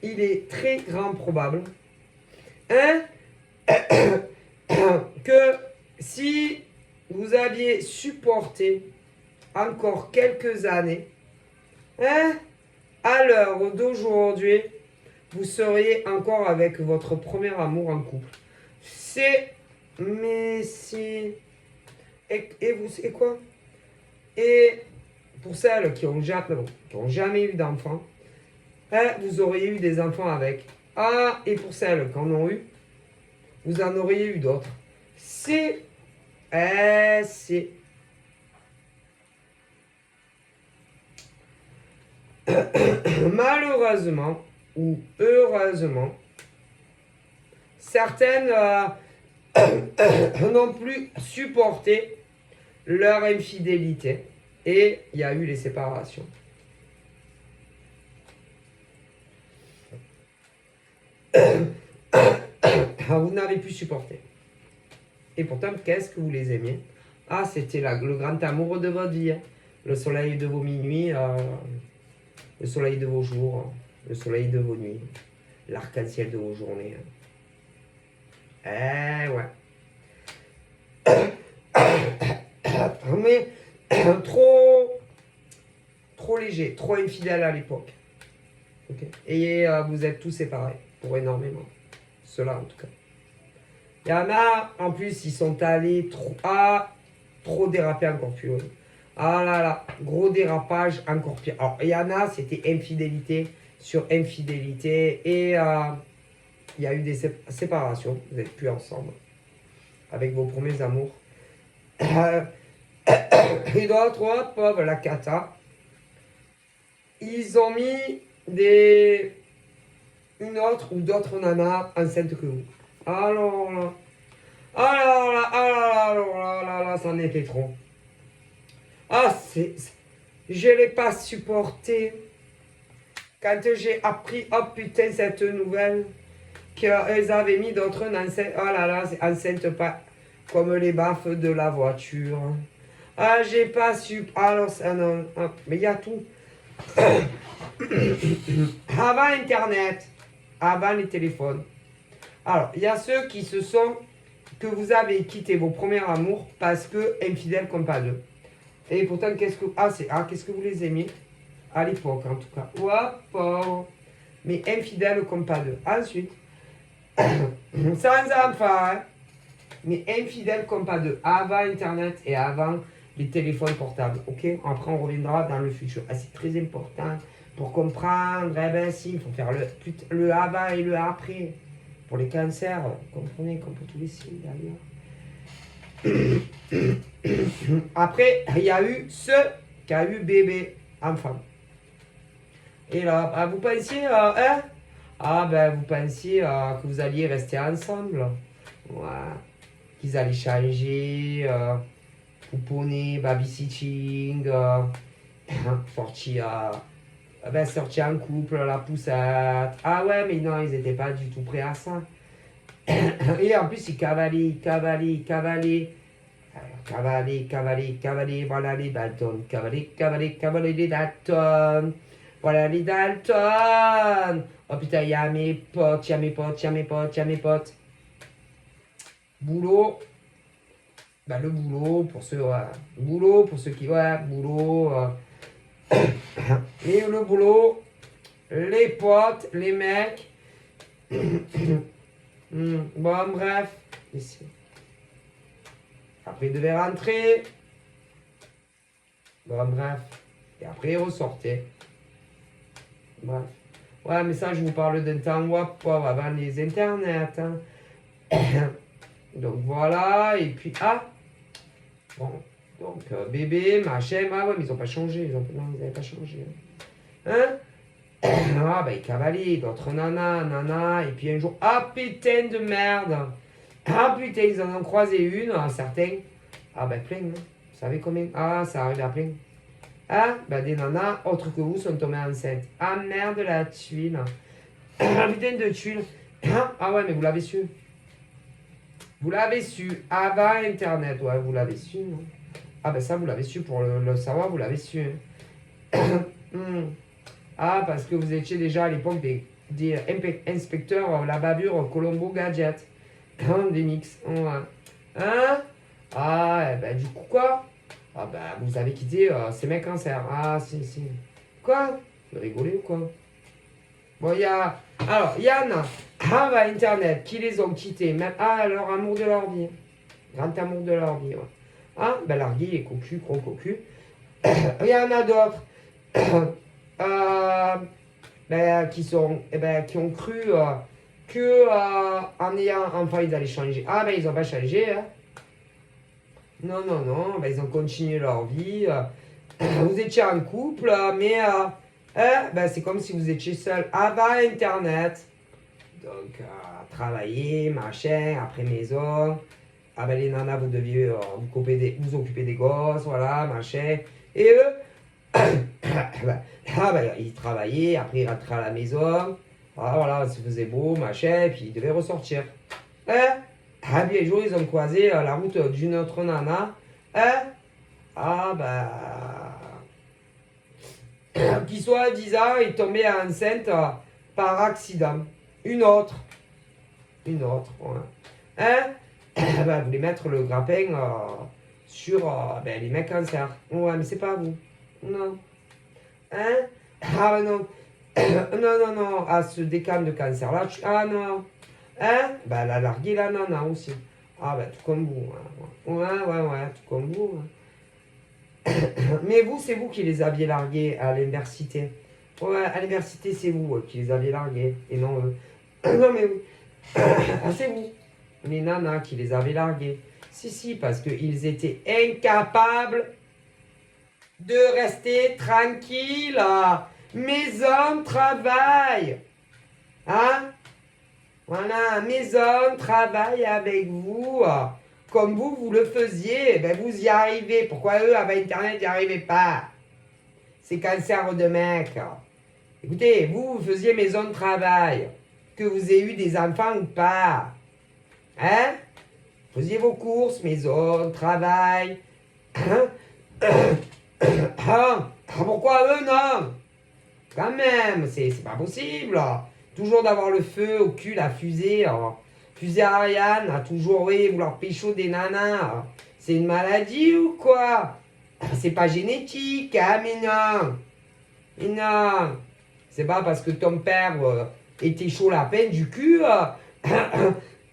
il est très grand probable que si vous aviez supporté encore quelques années, à l'heure d'aujourd'hui, vous seriez encore avec votre premier amour en couple. Mais si... Et vous savez quoi? Et pour celles qui ont jamais eu d'enfants, vous auriez eu des enfants avec. Ah, et pour celles qui en ont eu, vous en auriez eu d'autres. C'est... Malheureusement ou heureusement, certaines n'ont plus supporté leur infidélité et il y a eu les séparations. vous n'avez pu supporter. Et pourtant, qu'est-ce que vous les aimiez? Ah, c'était le grand amour de votre vie. Hein. Le soleil de vos minuits, le soleil de vos jours, le soleil de vos nuits, l'arc-en-ciel de vos journées. Eh ouais. Mais trop léger, trop infidèle à l'époque. Okay. Et vous êtes tous séparés pour énormément. Cela en tout cas. Il y en a, en plus, ils sont allés trop déraper encore plus haut. Ah là là, gros dérapage encore pire. Alors, il y en a, c'était infidélité sur infidélité. Et il y a eu des séparations. Vous n'êtes plus ensemble avec vos premiers amours. Et d'autres, pauvres, la cata. Ils ont mis une autre ou d'autres nanas enceintes que vous. Alors là, alors là, ça en était trop. Ah, je l'ai pas supporté. Quand j'ai appris, oh putain, cette nouvelle, qu'elles avaient mis d'autres enceintes. Oh là là, enceintes pas comme les baffes de la voiture. Ah, j'ai pas su. Alors, ça non. Ah, mais il y a tout. Avant Internet, avant les téléphones. Alors, il y a ceux que vous avez quitté vos premiers amours parce que infidèles comme pas deux. Et pourtant, qu'est-ce que vous les aimiez à l'époque en tout cas. Wow, mais infidèles comme pas deux. Ensuite, sans enfants, hein, mais infidèles comme pas deux. Avant Internet et avant les téléphones portables. Ok, après on reviendra dans le futur. Ah, c'est très important pour comprendre. Eh ben si, il faut faire le avant et le après. Pour les cancers, vous comprenez, comme pour tous les signes d'ailleurs. Après, il y a eu ceux qui ont eu bébé, enfant. Et là, vous pensiez, hein? Ah ben vous pensiez que vous alliez rester ensemble. Ouais. Qu'ils allaient changer, pouponner, babysitting, sortir en couple, la poussette. Ah ouais, mais non, ils n'étaient pas du tout prêts à ça. Et en plus, ils cavalaient. Voilà les Dalton. Cavaler les Dalton. Voilà les Dalton. Oh putain, il y a mes potes. Boulot. Bah, le boulot pour ceux, qui, boulot. Et le boulot, les potes, les mecs. Bon, bref. Ici. Après, il devait rentrer. Bon, bref. Et après, il ressortait. Bref. Ouais, mais ça, je vous parle d'un temps avant les internets. Hein. Donc, voilà. Et puis, bon. Donc, bébé, machin. Ah ouais, mais ils n'ont pas changé. Non, ils n'avaient pas changé. Hein? Ah, ben, ils cavalaient. D'autres nanas. Et puis, un jour, ah, putain de merde. Ah, putain, ils en ont croisé une, certains. Ah, ben, plein. Hein. Vous savez combien? Ah, ça arrive à plein. Ah, ben, des nanas autres que vous sont tombées enceintes. Ah, merde, la tuile. Ah, putain de tuile. Ah, ouais, mais vous l'avez su. Vous l'avez su. Avant Internet, ouais, vous l'avez su. Non? Ah ben ça, vous l'avez su, pour le savoir, vous l'avez su. Ah, parce que vous étiez déjà à l'époque des inspecteurs, la bavure Colombo Gadget. Des mix. Ouais. Hein? Ah, ben du coup, quoi? Ah ben, vous avez quitté ces mecs cancer. Ah, si. Quoi? Vous rigolez ou quoi? Bon, il y en a, avant Internet, qui les ont quittés, même leur amour de leur vie. Grand amour de leur vie, ouais. Ah, ben largué et cocu, gros cocu. Il y en a d'autres qui ont cru que en ayant enfant, ils allaient changer. Ah, ben ils n'ont pas changé. Hein. Non, ben, ils ont continué leur vie. Vous étiez en couple, mais ben, c'est comme si vous étiez seul avant Internet. Donc, travailler, machin, après maison. Ah ben les nanas, vous deviez vous occuper des gosses, voilà, machin. Et eux, ils travaillaient, après ils rentraient à la maison. Ah, voilà, ça faisait beau, machin, et puis ils devaient ressortir. Hein? Ah, bien, un jour, ils ont croisé la route d'une autre nana. Hein? Ah, qui soi-disant est tombée enceinte par accident. Une autre. Une autre, ouais. Hein? Vous voulez mettre le grappin sur les mecs cancer. Ouais, mais c'est pas vous. Non. Hein? Ah non. Non, non, non. Ah, ce décam de cancer là. Ah non. Hein? Elle a largué la nana aussi. Ah tout comme vous. Hein. Ouais, tout comme vous. Hein. Mais vous, c'est vous qui les aviez largués à l'université. Ouais, à l'université, c'est vous qui les aviez largués. Et non eux. Non, mais oui. Ah, c'est vous. Les nanas qui les avaient largués. Si, parce qu'ils étaient incapables de rester tranquilles. Maison, travail. Hein? Voilà, maison, travail avec vous. Comme vous le faisiez. Vous y arrivez. Pourquoi eux, avec Internet, n'y arrivaient pas? C'est cancer de mec. Écoutez, vous faisiez maison de travail. Que vous ayez eu des enfants ou pas. Hein? Faisiez vos courses, maison, travail. Pourquoi eux, non? Quand même, c'est pas possible. Toujours d'avoir le feu au cul, la fusée. Fusée Ariane, toujours, oui, vouloir pécho des nanas. C'est une maladie ou quoi? C'est pas génétique, hein, mais non. Mais non. C'est pas parce que ton père était chaud lapin du cul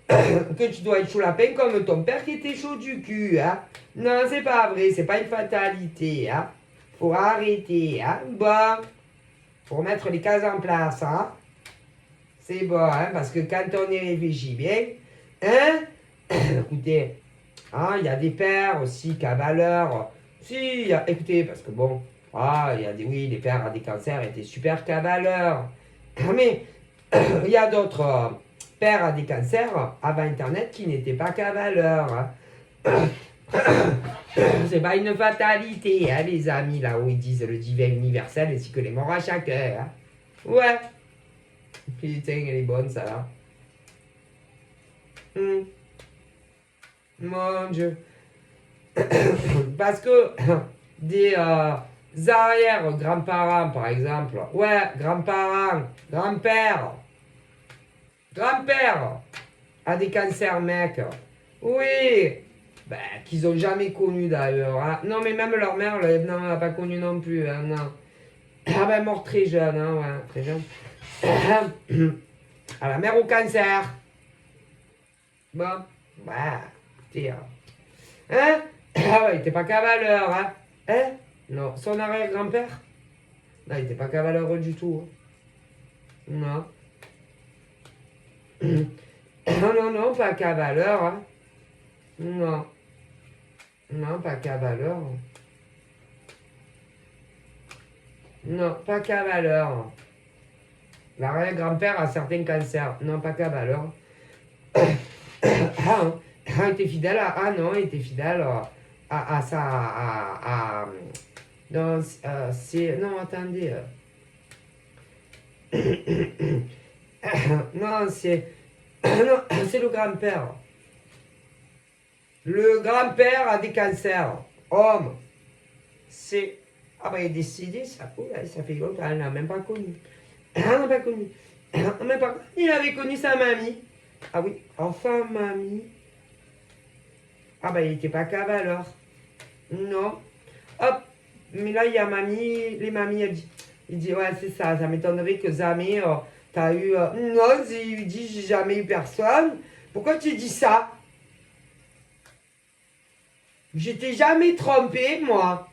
que tu dois être chaud lapin comme ton père qui était chaud du cul. Hein. Non, c'est pas vrai, c'est pas une fatalité. Hein. Faut arrêter. Hein. Bon, faut remettre les cases en place. Hein. C'est bon, hein, parce que quand on y réfléchit bien, hein, écoutez, hein, il y a des pères aussi qui a valeur. Si, écoutez, parce que bon, il y a des, oui, les pères à des cancers étaient super cavaleurs. Mais il y a d'autres pères à des cancers avant Internet qui n'étaient pas cavaleurs. Hein. C'est pas une fatalité, hein, les amis, là où ils disent le divin universel ainsi que les morts à chaque heure. Hein. Ouais. Putain, elle est bonne, ça là. Mon Dieu. Parce que des arrière-grands-parents, par exemple. Ouais, grands-parents, grand-père. Grand-père a des cancers, mec. Oui. Qu'ils ont jamais connu d'ailleurs. Hein. Non, mais même leur mère, non, elle n'a pas connu non plus. Hein, non. Ah mort très jeune, hein, ouais, très jeune. À la mère au cancer. Bon, écoutez, hein? Ah ouais, il était pas cavaleur, hein? Hein? Non, son arrière-grand-père? Non, il était pas cavaleur du tout. Hein. Non. Non, pas cavaleur, hein? Non. Non, pas cavaleur. Non, pas cavaleur. L'arrière-grand-père a certains cancers. Non, pas cavaleur. Il était fidèle à... Ah non, il était fidèle à sa... non, c'est... Non, attendez. Non, c'est... Non, c'est le grand-père. Le grand-père a des cancers. Homme. C'est... Ah il est décédé, ça fait longtemps, elle n'a même pas connu. Elle n'a pas connu. Même pas... Il avait connu sa mamie. Ah oui, enfin mamie. Il n'était pas cavaleur. Non. Hop, mais là, il y a mamie, les mamies, il dit, ouais, c'est ça, ça m'étonnerait que jamais t'as eu... Non, il dit, j'ai jamais eu personne. Pourquoi tu dis ça? Je t'ai jamais trompé, moi.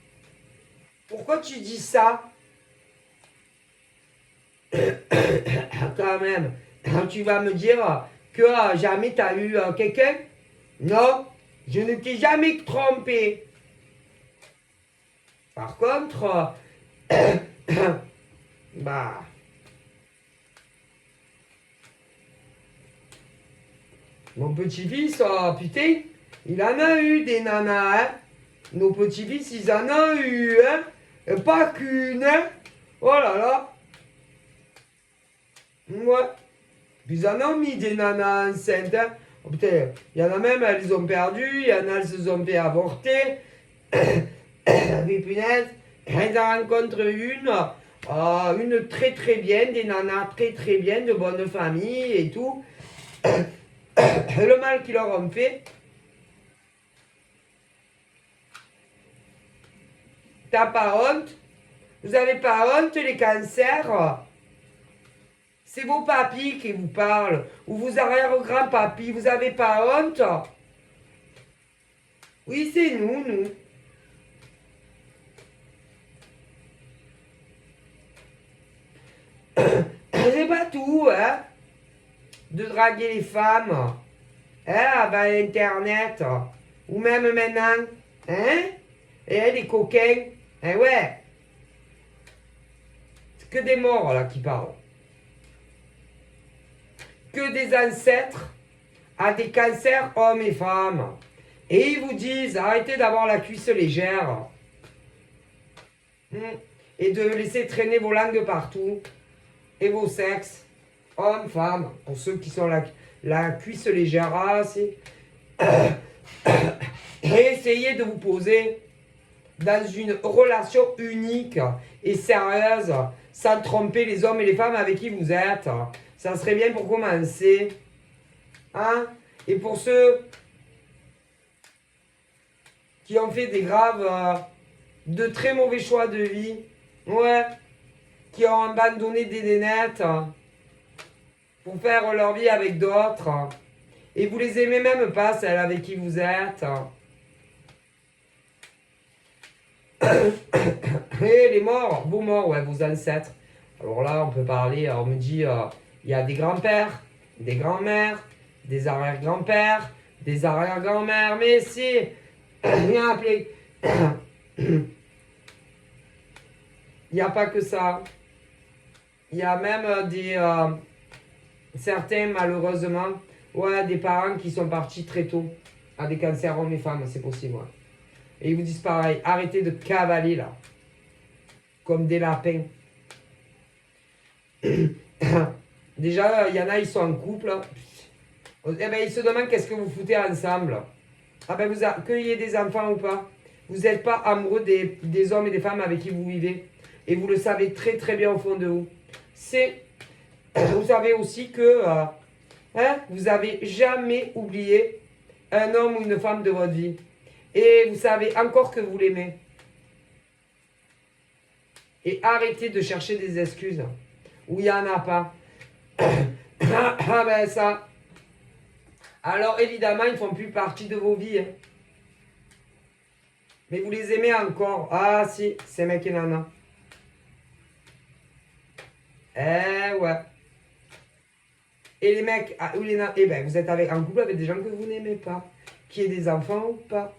Pourquoi tu dis ça? Quand même, tu vas me dire que jamais t'as eu quelqu'un? Non, je ne t'ai jamais trompé. Par contre, mon petit-fils, putain, il en a eu des nanas, hein. Nos petits-fils, ils en ont eu, hein. Et pas qu'une, hein. Oh là là. Ouais. Ils en ont mis des nanas enceintes, hein. Oh, putain, il y en a même, elles les ont perdues, il y en a, elles se sont fait avorter. Mais punaise, elles en rencontrent une très très bien, des nanas très très bien, de bonne famille et tout. Le mal qu'ils leur ont fait. T'as pas honte? Vous avez pas honte, les cancers? C'est vos papis qui vous parlent, ou vos arrière-grands-papis, vous avez pas honte? Oui, c'est nous. C'est pas tout, hein, de draguer les femmes, hein, avec Internet, ou même maintenant, hein, et les coquins, hein, ouais, c'est que des morts, là, qui parlent. Que des ancêtres à des cancers hommes et femmes. Et ils vous disent, arrêtez d'avoir la cuisse légère. Et de laisser traîner vos langues partout. Et vos sexes, hommes, femmes, pour ceux qui sont la cuisse légère. Ah, c'est... Et essayez de vous poser dans une relation unique et sérieuse, sans tromper les hommes et les femmes avec qui vous êtes. Ça serait bien pour commencer. Hein? Et pour ceux qui ont fait des graves, de très mauvais choix de vie, ouais, qui ont abandonné des nénettes pour faire leur vie avec d'autres, et vous les aimez même pas, celles avec qui vous êtes. Et les morts, vos morts, ouais, vos ancêtres. Alors là, on peut parler, on me dit, il y a des grands-pères, des grands-mères, des arrière-grands-pères, des arrière-grands-mères, mais si, il n'y a pas que ça. Il y a même certains, malheureusement, ouais, des parents qui sont partis très tôt à des cancers hommes et femmes, c'est possible. Ouais. Et ils vous disent pareil, arrêtez de cavaler là, comme des lapins. Déjà, il y en a, ils sont en couple. Eh ben, ils se demandent qu'est-ce que vous foutez ensemble. Ah ben, vous accueillez des enfants ou pas. Vous n'êtes pas amoureux des hommes et des femmes avec qui vous vivez. Et vous le savez très très bien au fond de vous. Vous savez aussi que vous n'avez jamais oublié un homme ou une femme de votre vie. Et vous savez encore que vous l'aimez. Et arrêtez de chercher des excuses où il n'y en a pas. Ah ben ça. Alors évidemment, ils ne font plus partie de vos vies. Hein. Mais vous les aimez encore. Ah si, ces mecs et nanas. Eh ouais. Et les mecs, ou les nanas, eh ben vous êtes en couple avec des gens que vous n'aimez pas. Qui aient des enfants ou pas.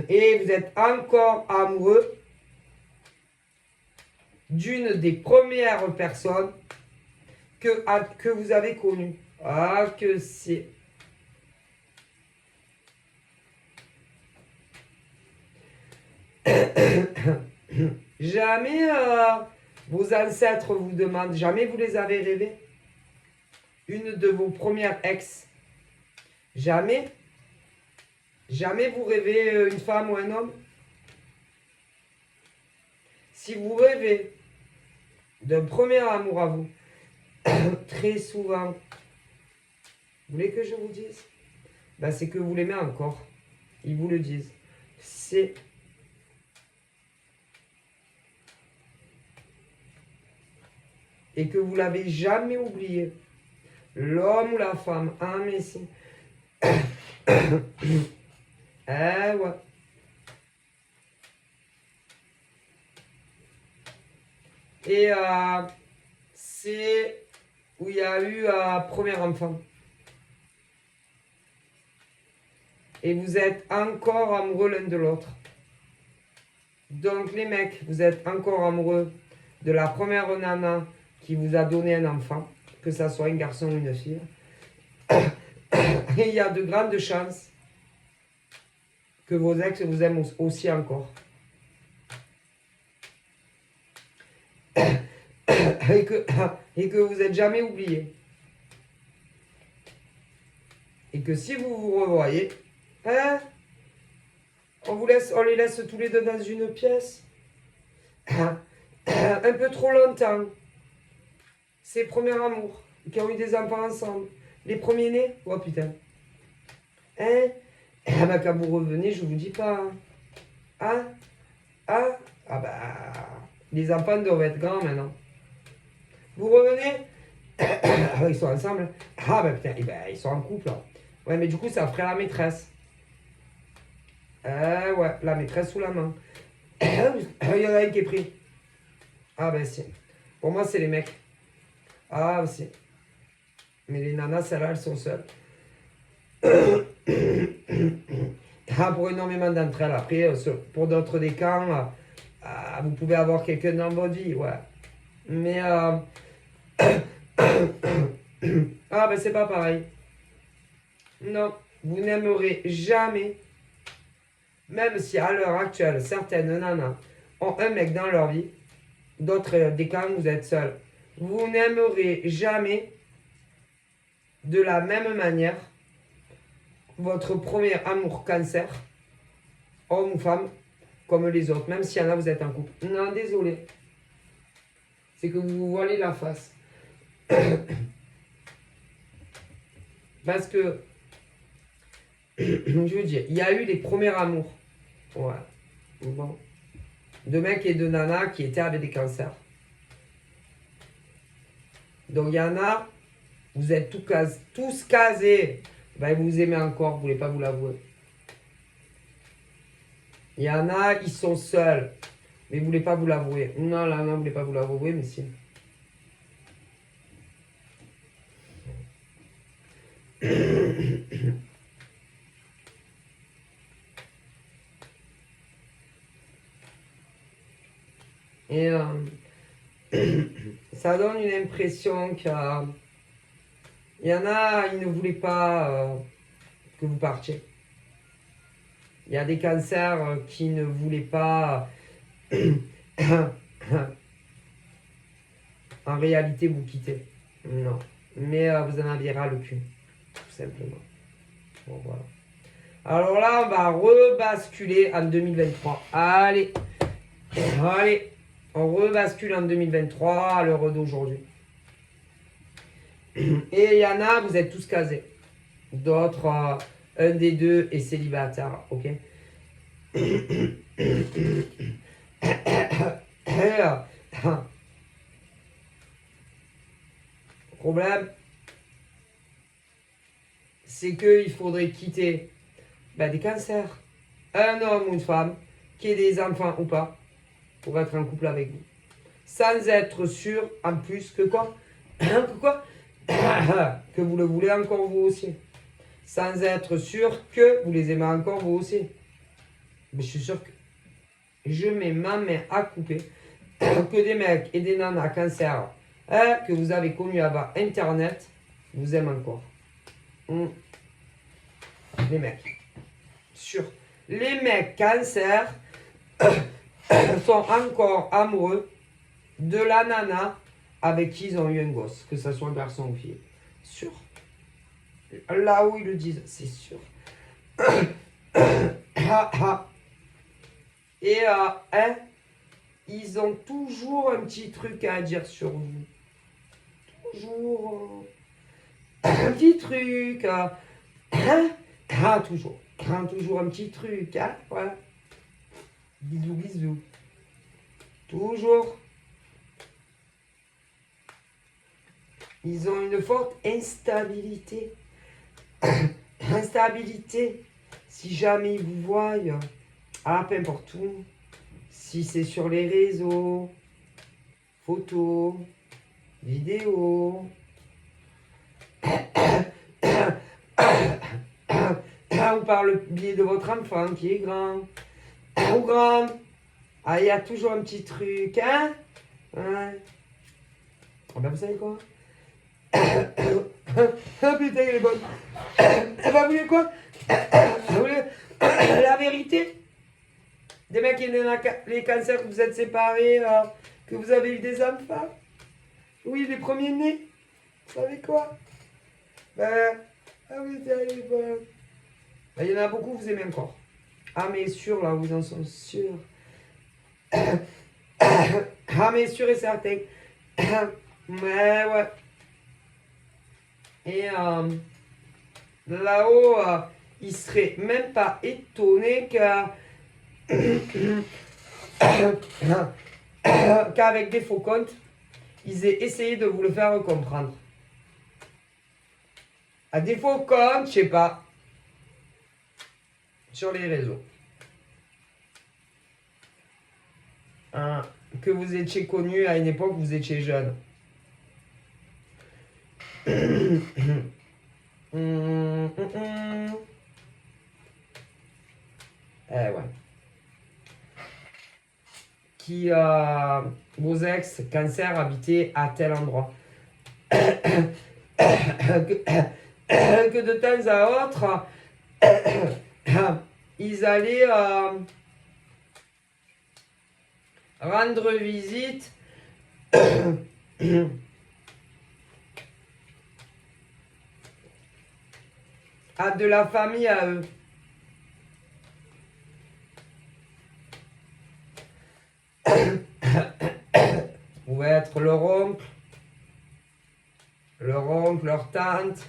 Et vous êtes encore amoureux d'une des premières personnes que vous avez connues. Ah, que c'est. Jamais vos ancêtres vous demandent, jamais vous les avez rêvés. Une de vos premières ex. Jamais. Jamais vous rêvez une femme ou un homme. Si vous rêvez d'un premier amour à vous, très souvent, vous voulez que je vous dise? Ben, c'est que vous l'aimez encore. Ils vous le disent. C'est... Et que vous l'avez jamais oublié. L'homme ou la femme. Ah, mais si. Eh ouais. Et c'est où il y a eu premier enfant. Et vous êtes encore amoureux l'un de l'autre. Donc les mecs, vous êtes encore amoureux de la première nana qui vous a donné un enfant, que ça soit un garçon ou une fille. Et il y a de grandes chances que vos ex vous aiment aussi encore. Et que vous n'êtes jamais oublié. Et que si vous vous revoyez, hein, on les laisse tous les deux dans une pièce. Un peu trop longtemps. Ses premiers amours, qui ont eu des enfants ensemble. Les premiers nés, oh putain. Hein? Ah bah quand vous revenez, je vous dis pas. Hein? Ah? Ah bah, les enfants doivent être grands maintenant. Vous revenez? Ils sont ensemble. Ah bah putain, ils sont en couple. Ouais, mais du coup, ça ferait la maîtresse. Ouais, la maîtresse sous la main. Il y en a un qui est pris. Ah ben si. Pour moi, c'est les mecs. Ah aussi. Mais les nanas, celles-là, elles sont seules. Ah, pour énormément d'entre elles. Après, pour d'autres des camps, vous pouvez avoir quelqu'un dans votre vie, ouais. Mais ah ben c'est pas pareil. Non, vous n'aimerez jamais, même si à l'heure actuelle, certaines nanas ont un mec dans leur vie, d'autres des camps, vous êtes seuls. Vous n'aimerez jamais de la même manière votre premier amour cancer, homme ou femme, comme les autres, même s'il y en a, vous êtes en couple. Non, désolé. C'est que vous vous voilez la face. Parce que, je veux dire, il y a eu les premiers amours. Ouais. Bon. De mecs et de nanas qui étaient avec des cancers. Donc, il y en a, vous êtes tous casés. Ben, vous vous aimez encore, vous ne voulez pas vous l'avouer. Il y en a, ils sont seuls, mais vous ne voulez pas vous l'avouer. Non, là, non, vous ne voulez pas vous l'avouer, mais si. Et ça donne une impression qu'il y en a, ils ne voulaient pas que vous partiez. Il y a des cancers qui ne voulaient pas en réalité vous quitter. Non. Mais vous en aviez ras le cul. Tout simplement. Bon, voilà. Alors là, on va rebasculer en 2023. Allez. Allez. On rebascule en 2023 à l'heure d'aujourd'hui. Et il y en a, vous êtes tous casés. D'autres, un des deux est célibataire. Ok. Problème, c'est qu'il faudrait quitter des cancers. Un homme ou une femme qui ait des enfants ou pas pour être en couple avec vous. Sans être sûr, en plus, que quoi? Que quoi? Que vous le voulez encore vous aussi. Sans être sûr que vous les aimez encore vous aussi. Mais je suis sûr que je mets ma main à couper que des mecs et des nanas cancer que vous avez connus avant Internet vous aiment encore. Les mecs. Sûr. Les mecs cancer sont encore amoureux de la nana avec qui ils ont eu un gosse, que ce soit un garçon ou fille. Sûr. Là où ils le disent, c'est sûr. Et ils ont toujours un petit truc à dire sur vous. Toujours un petit truc. Toujours. Toujours un petit truc. Voilà. Bisous, bisous. Toujours. Ils ont une forte instabilité. Instabilité. Si jamais ils vous voient, peu importe où, si c'est sur les réseaux, photos, vidéos, ou par le biais de votre enfant qui est grand, ou grande, il y a toujours un petit truc, hein? Ouais. Vous savez quoi? Ah putain, elle est bonne. Vous voulez quoi? Vous voulez la vérité? Des mecs qui ont les cancers, que vous êtes séparés, que vous avez eu des enfants? Oui, les premiers nés. Vous savez quoi? Ah mais elle est bonne. Il y en a beaucoup, vous aimez encore. Ah mais sûr, là, vous en sont sûrs. Ah mais sûr et certain. Mais ouais. Et là-haut, il serait même pas étonné qu'avec des faux comptes, ils aient essayé de vous le faire comprendre. À des faux comptes, je sais pas, sur les réseaux. Que vous étiez connu à une époque où vous étiez jeune. Eh ouais. Qui, vos ex, cancer, habitaient à tel endroit. Que de temps à autre, ils allaient rendre visite à de la famille à eux. Vous pouvez être leur oncle, leur tante.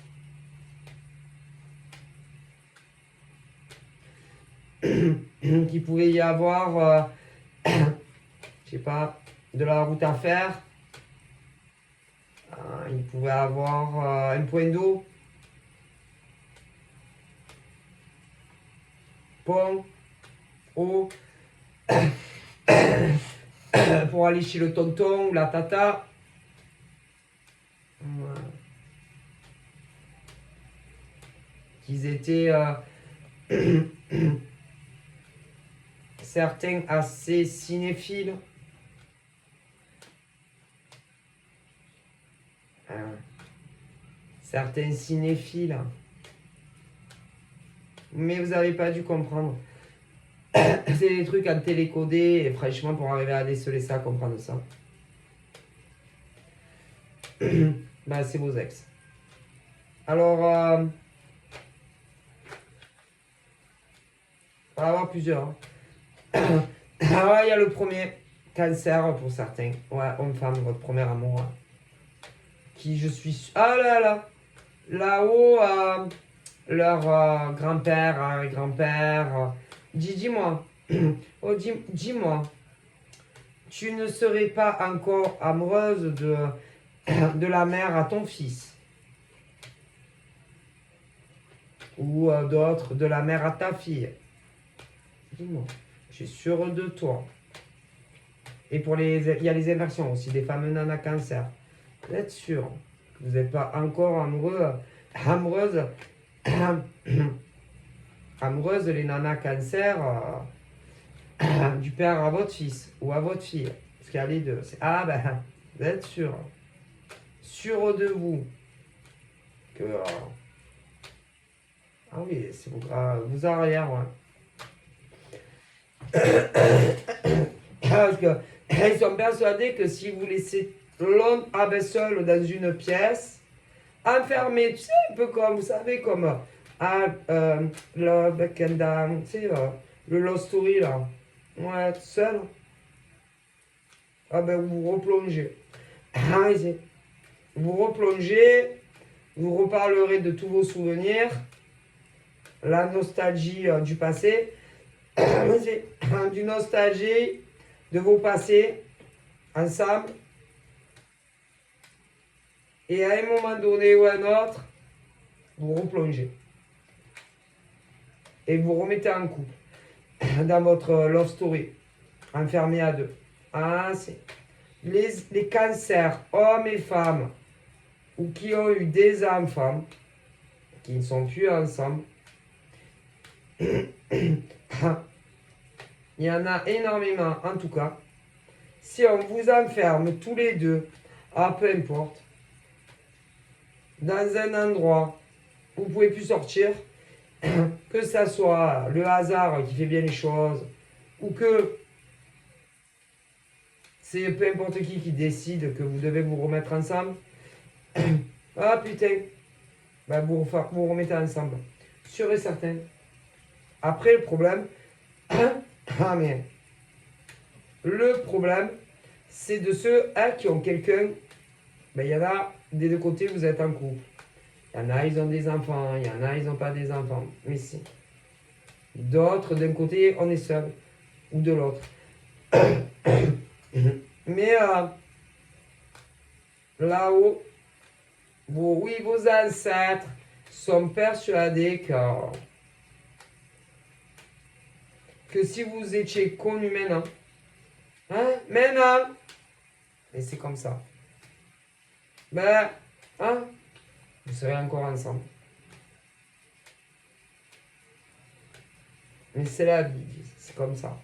Qu'il pouvait y avoir, je sais pas, de la route à faire. Il pouvait avoir un point d'eau. Pont. Eau. Pour aller chez le tonton ou la tata. Qu'ils étaient certains assez cinéphiles. Certains cinéphiles. Mais vous n'avez pas dû comprendre. C'est des trucs à télécoder et franchement pour arriver à déceler ça, comprendre ça. Bah c'est vos ex. Alors, on va avoir plusieurs. Alors il y a le premier, cancer pour certains. Ouais, homme-femme, votre premier amour. Qui je suis... Ah là là. Là-haut, leur grand-père, grand-père. Dis-moi. Oh, dis-moi. Tu ne serais pas encore amoureuse de la mère à ton fils? Ou d'autres, de la mère à ta fille? Dis-moi. Je suis sûre de toi. Et pour il y a les inversions aussi, des femmes nanas cancer. Vous êtes sûr que vous n'êtes pas encore amoureuse, amoureuse les nanas cancer du père à votre fils ou à votre fille. Parce qu'il y a les deux. Ah ben, vous êtes sûr. Sûr de vous. Que... ah oui, c'est vous arrière, ouais. Parce qu'ils sont persuadés que si vous laissez l'homme seul dans une pièce, enfermé, tu sais, un peu comme, vous savez, comme Love and Down, tu sais, le Love Story, là. Ouais, tout seul. Ah ben, vous replongez. Ah, vous replongez, vous reparlerez de tous vos souvenirs, la nostalgie du passé, du nostalgie de vos passés ensemble. Et à un moment donné ou à un autre, vous replongez. Et vous remettez en couple dans votre love story, enfermé à deux. Ah, c'est les cancers, hommes et femmes, ou qui ont eu des enfants, qui ne sont plus ensemble. Il y en a énormément, en tout cas. Si on vous enferme tous les deux, peu importe, dans un endroit où vous ne pouvez plus sortir, que ça soit le hasard qui fait bien les choses, ou que c'est peu importe qui décide que vous devez vous remettre ensemble. Ah putain, ben, vous remettez ensemble. Sûr et certain. Après, le problème, ah mais, le problème, c'est de ceux qui ont quelqu'un, ben, il y en a des deux côtés, vous êtes en couple. Il y en a, ils ont des enfants, il y en a, ils n'ont pas des enfants. Mais si. D'autres, d'un côté, on est seul, ou de l'autre. Mais là-haut, oui, vos ancêtres sont persuadés que si vous étiez connu maintenant, maintenant, et c'est comme ça, ben, vous serez encore ensemble. Mais c'est la vie, c'est comme ça.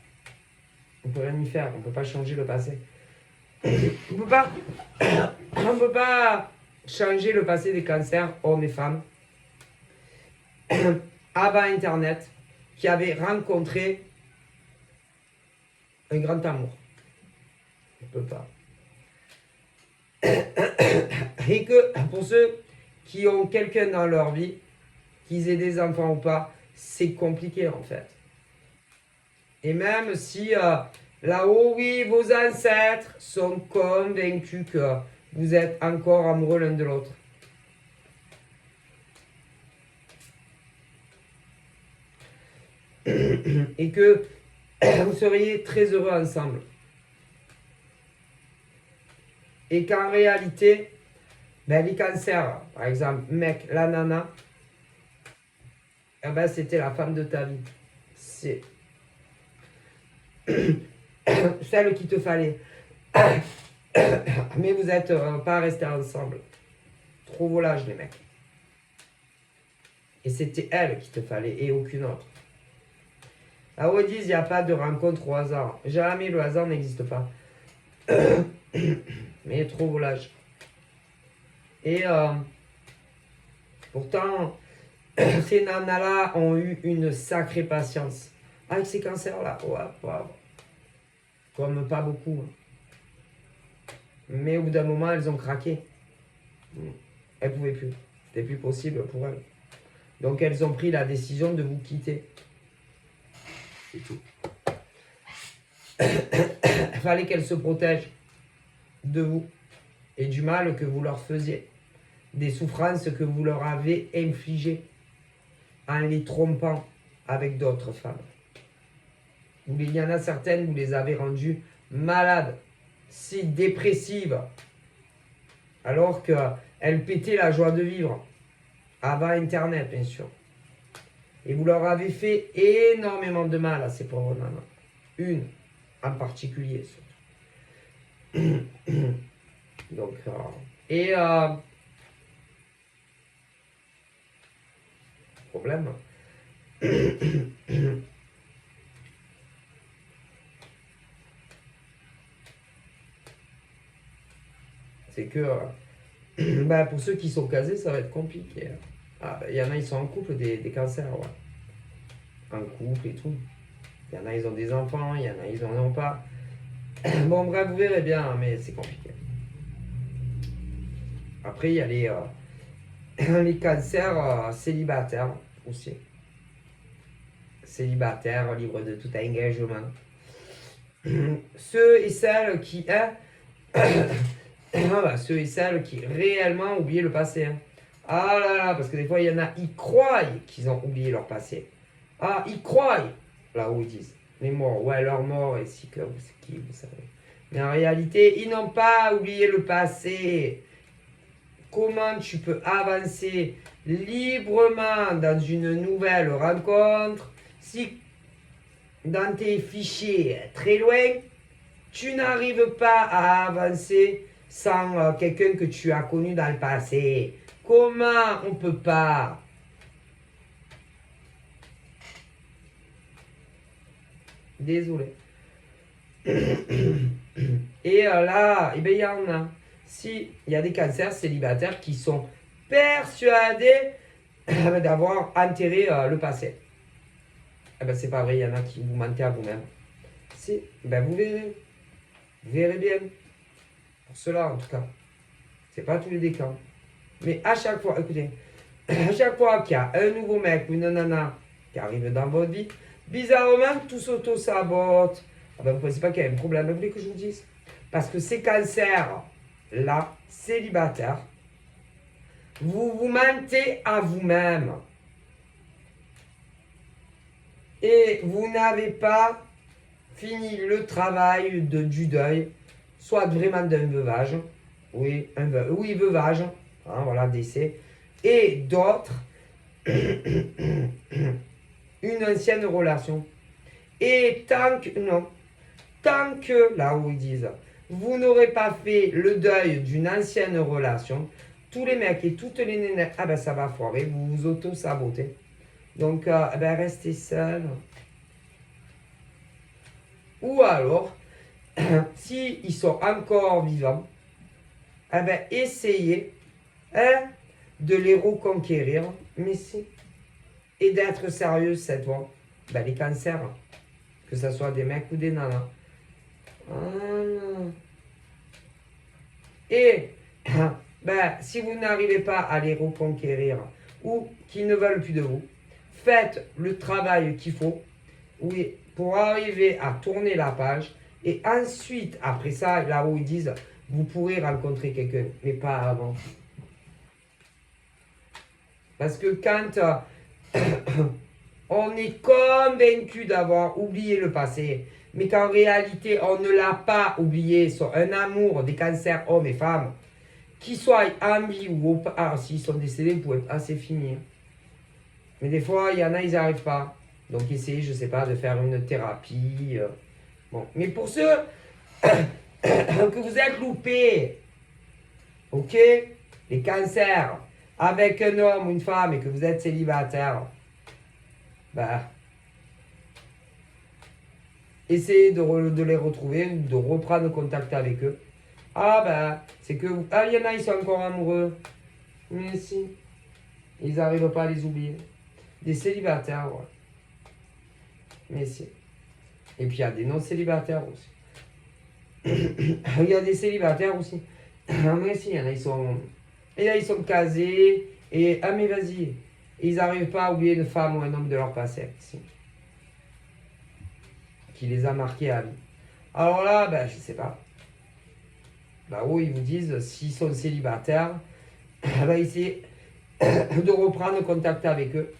On peut rien y faire, on peut pas changer le passé. On peut pas changer le passé des cancers, hommes et femmes, avant Internet, qui avaient rencontré un grand amour. On peut pas. Et que pour ceux qui ont quelqu'un dans leur vie, qu'ils aient des enfants ou pas, c'est compliqué en fait. Et même si là-haut, oui, vos ancêtres sont convaincus que vous êtes encore amoureux l'un de l'autre. Et que vous seriez très heureux ensemble. Et qu'en réalité, ben, les cancers, par exemple, mec, la nana, eh ben, c'était la femme de ta vie. C'est celle qu'il te fallait. Mais vous n'êtes pas restés ensemble. Trop volage, les mecs. Et c'était elle qu'il te fallait et aucune autre. Là où ils disent, il n'y a pas de rencontre au hasard. Jamais le hasard n'existe pas. Mais trop volage. Et pourtant, ces nanas-là ont eu une sacrée patience. Avec ces cancers-là, ouais, pauvre. Comme pas beaucoup. Mais au bout d'un moment, elles ont craqué. Elles ne pouvaient plus. C'était plus possible pour elles. Donc elles ont pris la décision de vous quitter. C'est tout. Il fallait qu'elles se protègent de vous et du mal que vous leur faisiez. Des souffrances que vous leur avez infligées en les trompant avec d'autres femmes. Il y en a certaines, vous les avez rendues malades, si dépressives, alors qu'elles pétaient la joie de vivre, avant Internet, bien sûr. Et vous leur avez fait énormément de mal à ces pauvres nanas. Une en particulier, surtout. Donc, problème. C'est que bah, pour ceux qui sont casés, ça va être compliqué. Il y en a, ils sont en couple, des cancers, ouais. En couple et tout. Il y en a, ils ont des enfants, il y en a, ils en ont pas. Bon, bref, vous verrez bien, mais c'est compliqué. Après, il y a les cancers célibataires aussi. Célibataires, libres de tout engagement. Ceux et celles qui... ceux et celles qui réellement oublient le passé. Hein. Ah là là, parce que des fois, il y en a, ils croient qu'ils ont oublié leur passé. Ah, ils croient, là où ils disent. Les morts, ouais, leurs morts, et si que c'est qui, vous savez. Mais en réalité, ils n'ont pas oublié le passé. Comment tu peux avancer librement dans une nouvelle rencontre si dans tes fichiers très loin, tu n'arrives pas à avancer sans quelqu'un que tu as connu dans le passé? Comment on peut pas? Désolé. Et là, il y en a. Si il y a des cancers célibataires qui sont persuadés d'avoir enterré le passé. Eh ben c'est pas vrai, il y en a qui vous mentez à vous-même. Si, ben vous verrez. Vous verrez bien. Pour cela, en tout cas. C'est pas tous les décans. Mais à chaque fois, écoutez, à chaque fois qu'il y a un nouveau mec ou une nana qui arrive dans votre vie, bizarrement, tout s'auto-sabote. Ah ben, vous ne pensez pas qu'il y a un problème, vous voulez que je vous dise? Parce que ces cancers-là, célibataires, vous vous mentez à vous-même. Et vous n'avez pas fini le travail du deuil, soit vraiment d'un veuvage, oui, veuvage, hein, voilà, décès, et d'autres, une ancienne relation. Et tant que, là où ils disent, vous n'aurez pas fait le deuil d'une ancienne relation, tous les mecs et toutes les nénettes, ah ben ça va foirer, vous vous auto-sabotez. Donc, ben restez seul. Ou alors, si ils sont encore vivants, eh ben essayez de les reconquérir, mais si. Et d'être sérieux cette fois. Ben, les cancers, que ce soit des mecs ou des nanas. Et ben, si vous n'arrivez pas à les reconquérir ou qu'ils ne veulent plus de vous, faites le travail qu'il faut, oui, pour arriver à tourner la page. Et ensuite, après ça, là où ils disent, vous pourrez rencontrer quelqu'un, mais pas avant. Parce que quand on est convaincu d'avoir oublié le passé, mais qu'en réalité, on ne l'a pas oublié sur un amour des cancers hommes et femmes, qu'ils soient en vie ou pas, alors s'ils sont décédés, vous pouvez assez finir. Mais des fois, il y en a, ils n'y arrivent pas. Donc, essayez, je ne sais pas, de faire une thérapie. Bon. Mais pour ceux que vous êtes loupés, ok, les cancers, avec un homme ou une femme et que vous êtes célibataire, bah, essayez de les retrouver, de reprendre contact avec eux. Ah, bah, c'est que, ah, il y en a, ils sont encore amoureux. Mais si, ils n'arrivent pas à les oublier. Des célibataires, ouais. Mais si. Et puis il y a des non-célibataires aussi. Il y a des célibataires aussi. Mais si, il y en a, ils sont. Et là, ils sont casés. Et ah, mais vas-y. Ils n'arrivent pas à oublier une femme ou un homme de leur passé. Si. Qui les a marqués à vie. Alors là, ben, je sais pas. Bah oui, ils vous disent, s'ils sont célibataires, ben, essayez de reprendre contact avec eux.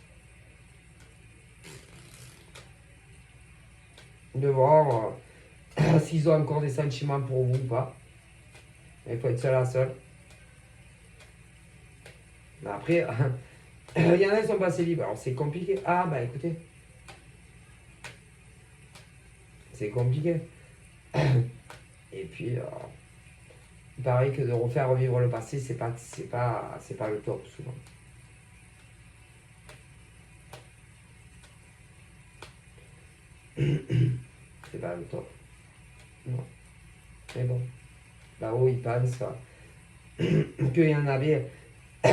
De voir s'ils ont encore des sentiments pour vous ou pas. Il faut être seul à seul. Mais après, il y en a qui sont pas célibataires. Alors c'est compliqué. Ah bah écoutez. C'est compliqué. Et puis, il paraît que de refaire revivre le passé, c'est pas le top souvent. C'est pas le top. Non. Mais bon. Là-haut, ils pensent qu'il y en avait. Et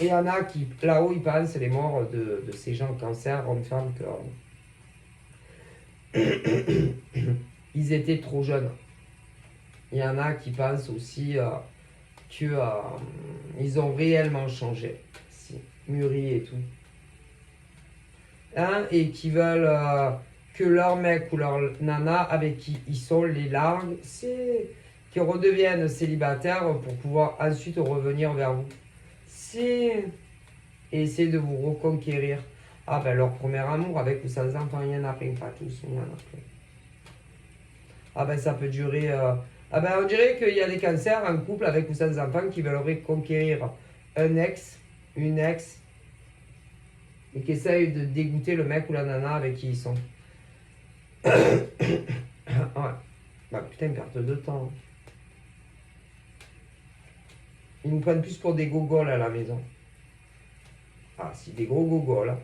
il y en a qui, là-haut, ils pensent les morts de ces gens cancer, hommes-femmes, ils étaient trop jeunes. Il y en a qui pensent aussi qu'ils ont réellement changé, mûri et tout. Hein, et qui veulent que leur mec ou leur nana avec qui ils sont les largues, c'est qu'ils redeviennent célibataires pour pouvoir ensuite revenir vers vous. C'est essayer de vous reconquérir. Ah ben leur premier amour avec ou sans enfant, il y en a plein, pas tous, il y en a plein. Ah ben ça peut durer. Ah ben on dirait qu'il y a des cancers en couple avec ou sans enfant qui veulent reconquérir un ex, une ex, et qui essayent de dégoûter le mec ou la nana avec qui ils sont. Ouais. Bah putain, perte de temps. Ils nous prennent plus pour des gogoles à la maison. Ah, si, des gros gogoles.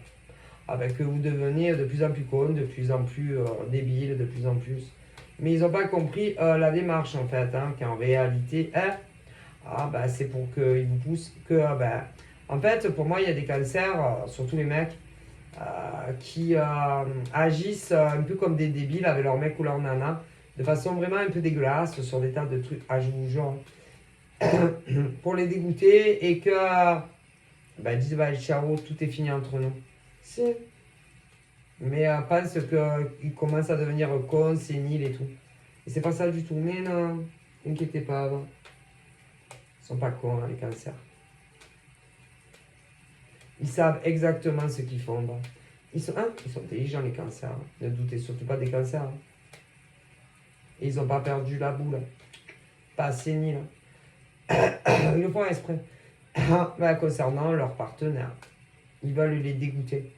Avec que vous devenez de plus en plus con, de plus en plus débile, de plus en plus. Mais ils n'ont pas compris la démarche en fait, hein, qu'en réalité, bah, c'est pour qu'ils vous poussent que, en fait, pour moi, il y a des cancers, surtout les mecs, qui agissent un peu comme des débiles avec leur mec ou leur nana, de façon vraiment un peu dégueulasse sur des tas de trucs, je vous jure, pour les dégoûter et que bah, disent, bah, ciao, tout est fini entre nous. Si. Mais pense qu'ils commencent à devenir cons, séniles et tout. Et c'est pas ça du tout. Mais non, inquiétez pas. Ils sont pas cons, hein, les cancers. Ils savent exactement ce qu'ils font. Bah. Ils sont intelligents, les cancers. Hein. Ne doutez surtout pas des cancers. Hein. Et ils ont pas perdu la boule. Pas séniles. Ils le font exprès. Bah, concernant leurs partenaires. Ils veulent les dégoûter.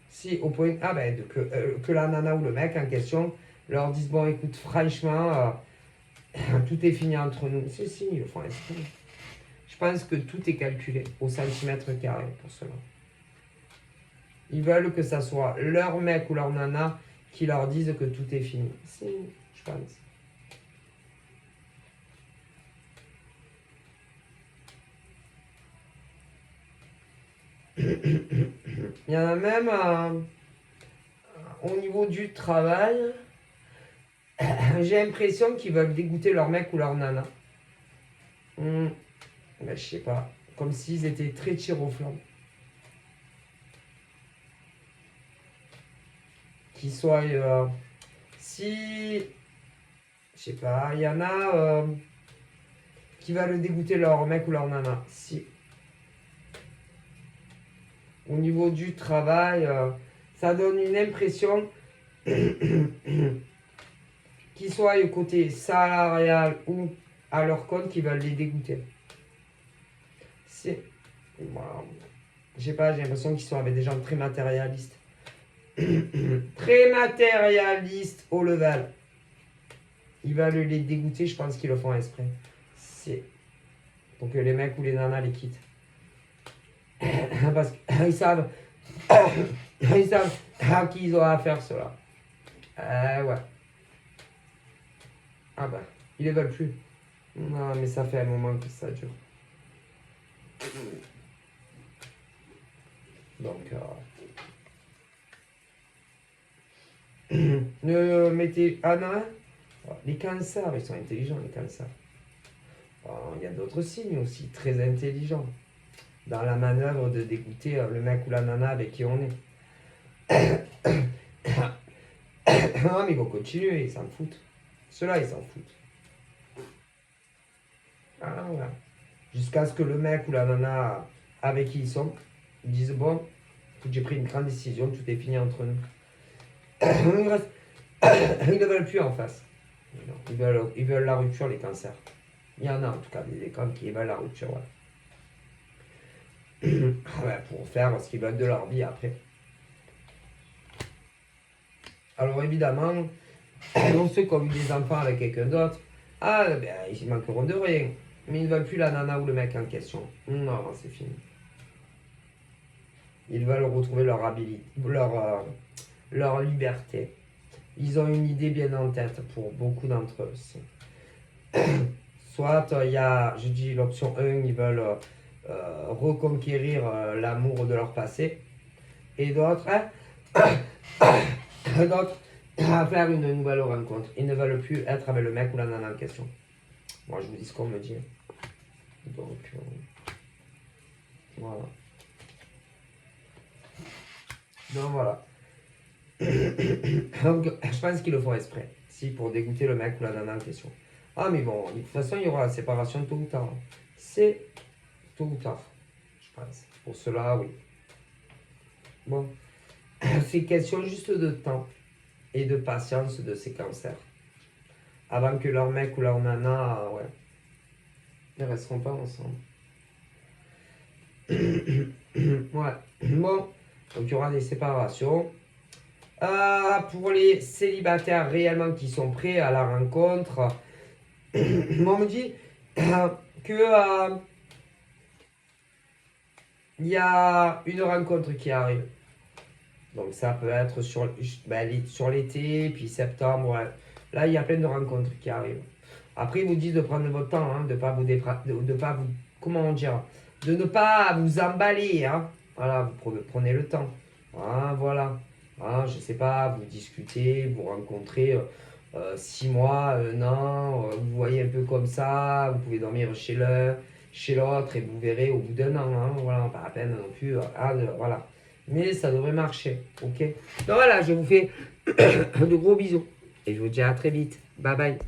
Si, au point que la nana ou le mec en question leur disent, bon, écoute, franchement, tout est fini entre nous. Si, ils le font exprès. Je pense que tout est calculé au centimètre carré pour cela. Ils veulent que ça soit leur mec ou leur nana qui leur dise que tout est fini. Si, je pense. Il y en a même au niveau du travail. J'ai l'impression qu'ils veulent dégoûter leur mec ou leur nana. Ben, je sais pas. Comme s'ils étaient très tir au flamme. Qu'ils soient... si... Je sais pas. Il y en a qui veulent dégoûter leur mec ou leur nana. Si. Au niveau du travail, ça donne une impression qu'ils soient au côté salarial ou à leur compte qui veulent les dégoûter. C'est. Wow. Je sais pas, j'ai l'impression qu'ils sont avec des gens très matérialistes. Très matérialistes au level. Ils veulent les dégoûter, je pense qu'ils le font exprès. C'est. Pour que les mecs ou les nanas les quittent. Parce qu'ils savent. Ils savent à qui ils ont affaire, cela. Ouais. Ah bah, ils les veulent plus. Non, mais ça fait un moment que ça dure. Donc, ne mettez... Ah non, les cancers, ils sont intelligents, les cancers. Il y a d'autres signes aussi, très intelligents. Dans la manœuvre de dégoûter le mec ou la nana avec qui on est. Non, mais ils vont continuer, ils s'en foutent. Ceux-là, ils s'en foutent. Ah, ouais. Jusqu'à ce que le mec ou la nana avec qui ils sont disent, bon, j'ai pris une grande décision, tout est fini entre nous. Ils ne veulent plus en face. Ils veulent la rupture, les cancers. Il y en a en tout cas des écoles qui veulent la rupture. Ouais, pour faire ce qu'ils veulent de leur vie après. Alors évidemment, ceux qui ont eu des enfants avec quelqu'un d'autre, ils manqueront de rien. Mais ils ne veulent plus la nana ou le mec en question. Non, c'est fini. Ils veulent retrouver leur habilité, leur liberté. Ils ont une idée bien en tête pour beaucoup d'entre eux aussi. Soit il y a, je dis l'option 1, ils veulent reconquérir l'amour de leur passé. Et d'autres, d'autres à faire une nouvelle rencontre. Ils ne veulent plus être avec le mec ou la nana en question. Moi, je vous dis ce qu'on me dit. Donc, voilà. Donc, voilà. Donc, je pense qu'ils le font exprès. Si, pour dégoûter le mec ou la nana en question. Ah, mais bon, de toute façon, il y aura la séparation tôt ou tard. C'est tôt ou tard, je pense. Pour cela, oui. Bon. C'est question juste de temps et de patience de ces cancers. Avant que leur mec ou leur nana, ouais, ils resteront pas ensemble. Ouais. Bon, donc il y aura des séparations. Pour les célibataires réellement qui sont prêts à la rencontre, on me dit que il y a une rencontre qui arrive. Donc ça peut être sur l'été, puis septembre. Ouais. Là, il y a plein de rencontres qui arrivent. Après, ils vous disent de prendre votre temps, hein, de ne pas vous, comment dire, de ne pas vous emballer. Hein. Voilà, vous prenez le temps. Ah, voilà. Ah, je sais pas, vous discutez, vous rencontrez 6 mois, 1 an, vous voyez un peu comme ça, vous pouvez dormir chez l'un. chez l'autre et vous verrez au bout d'un an, hein, voilà, pas à peine non plus, voilà. Mais ça devrait marcher, ok? Donc voilà, je vous fais de gros bisous et je vous dis à très vite. Bye bye.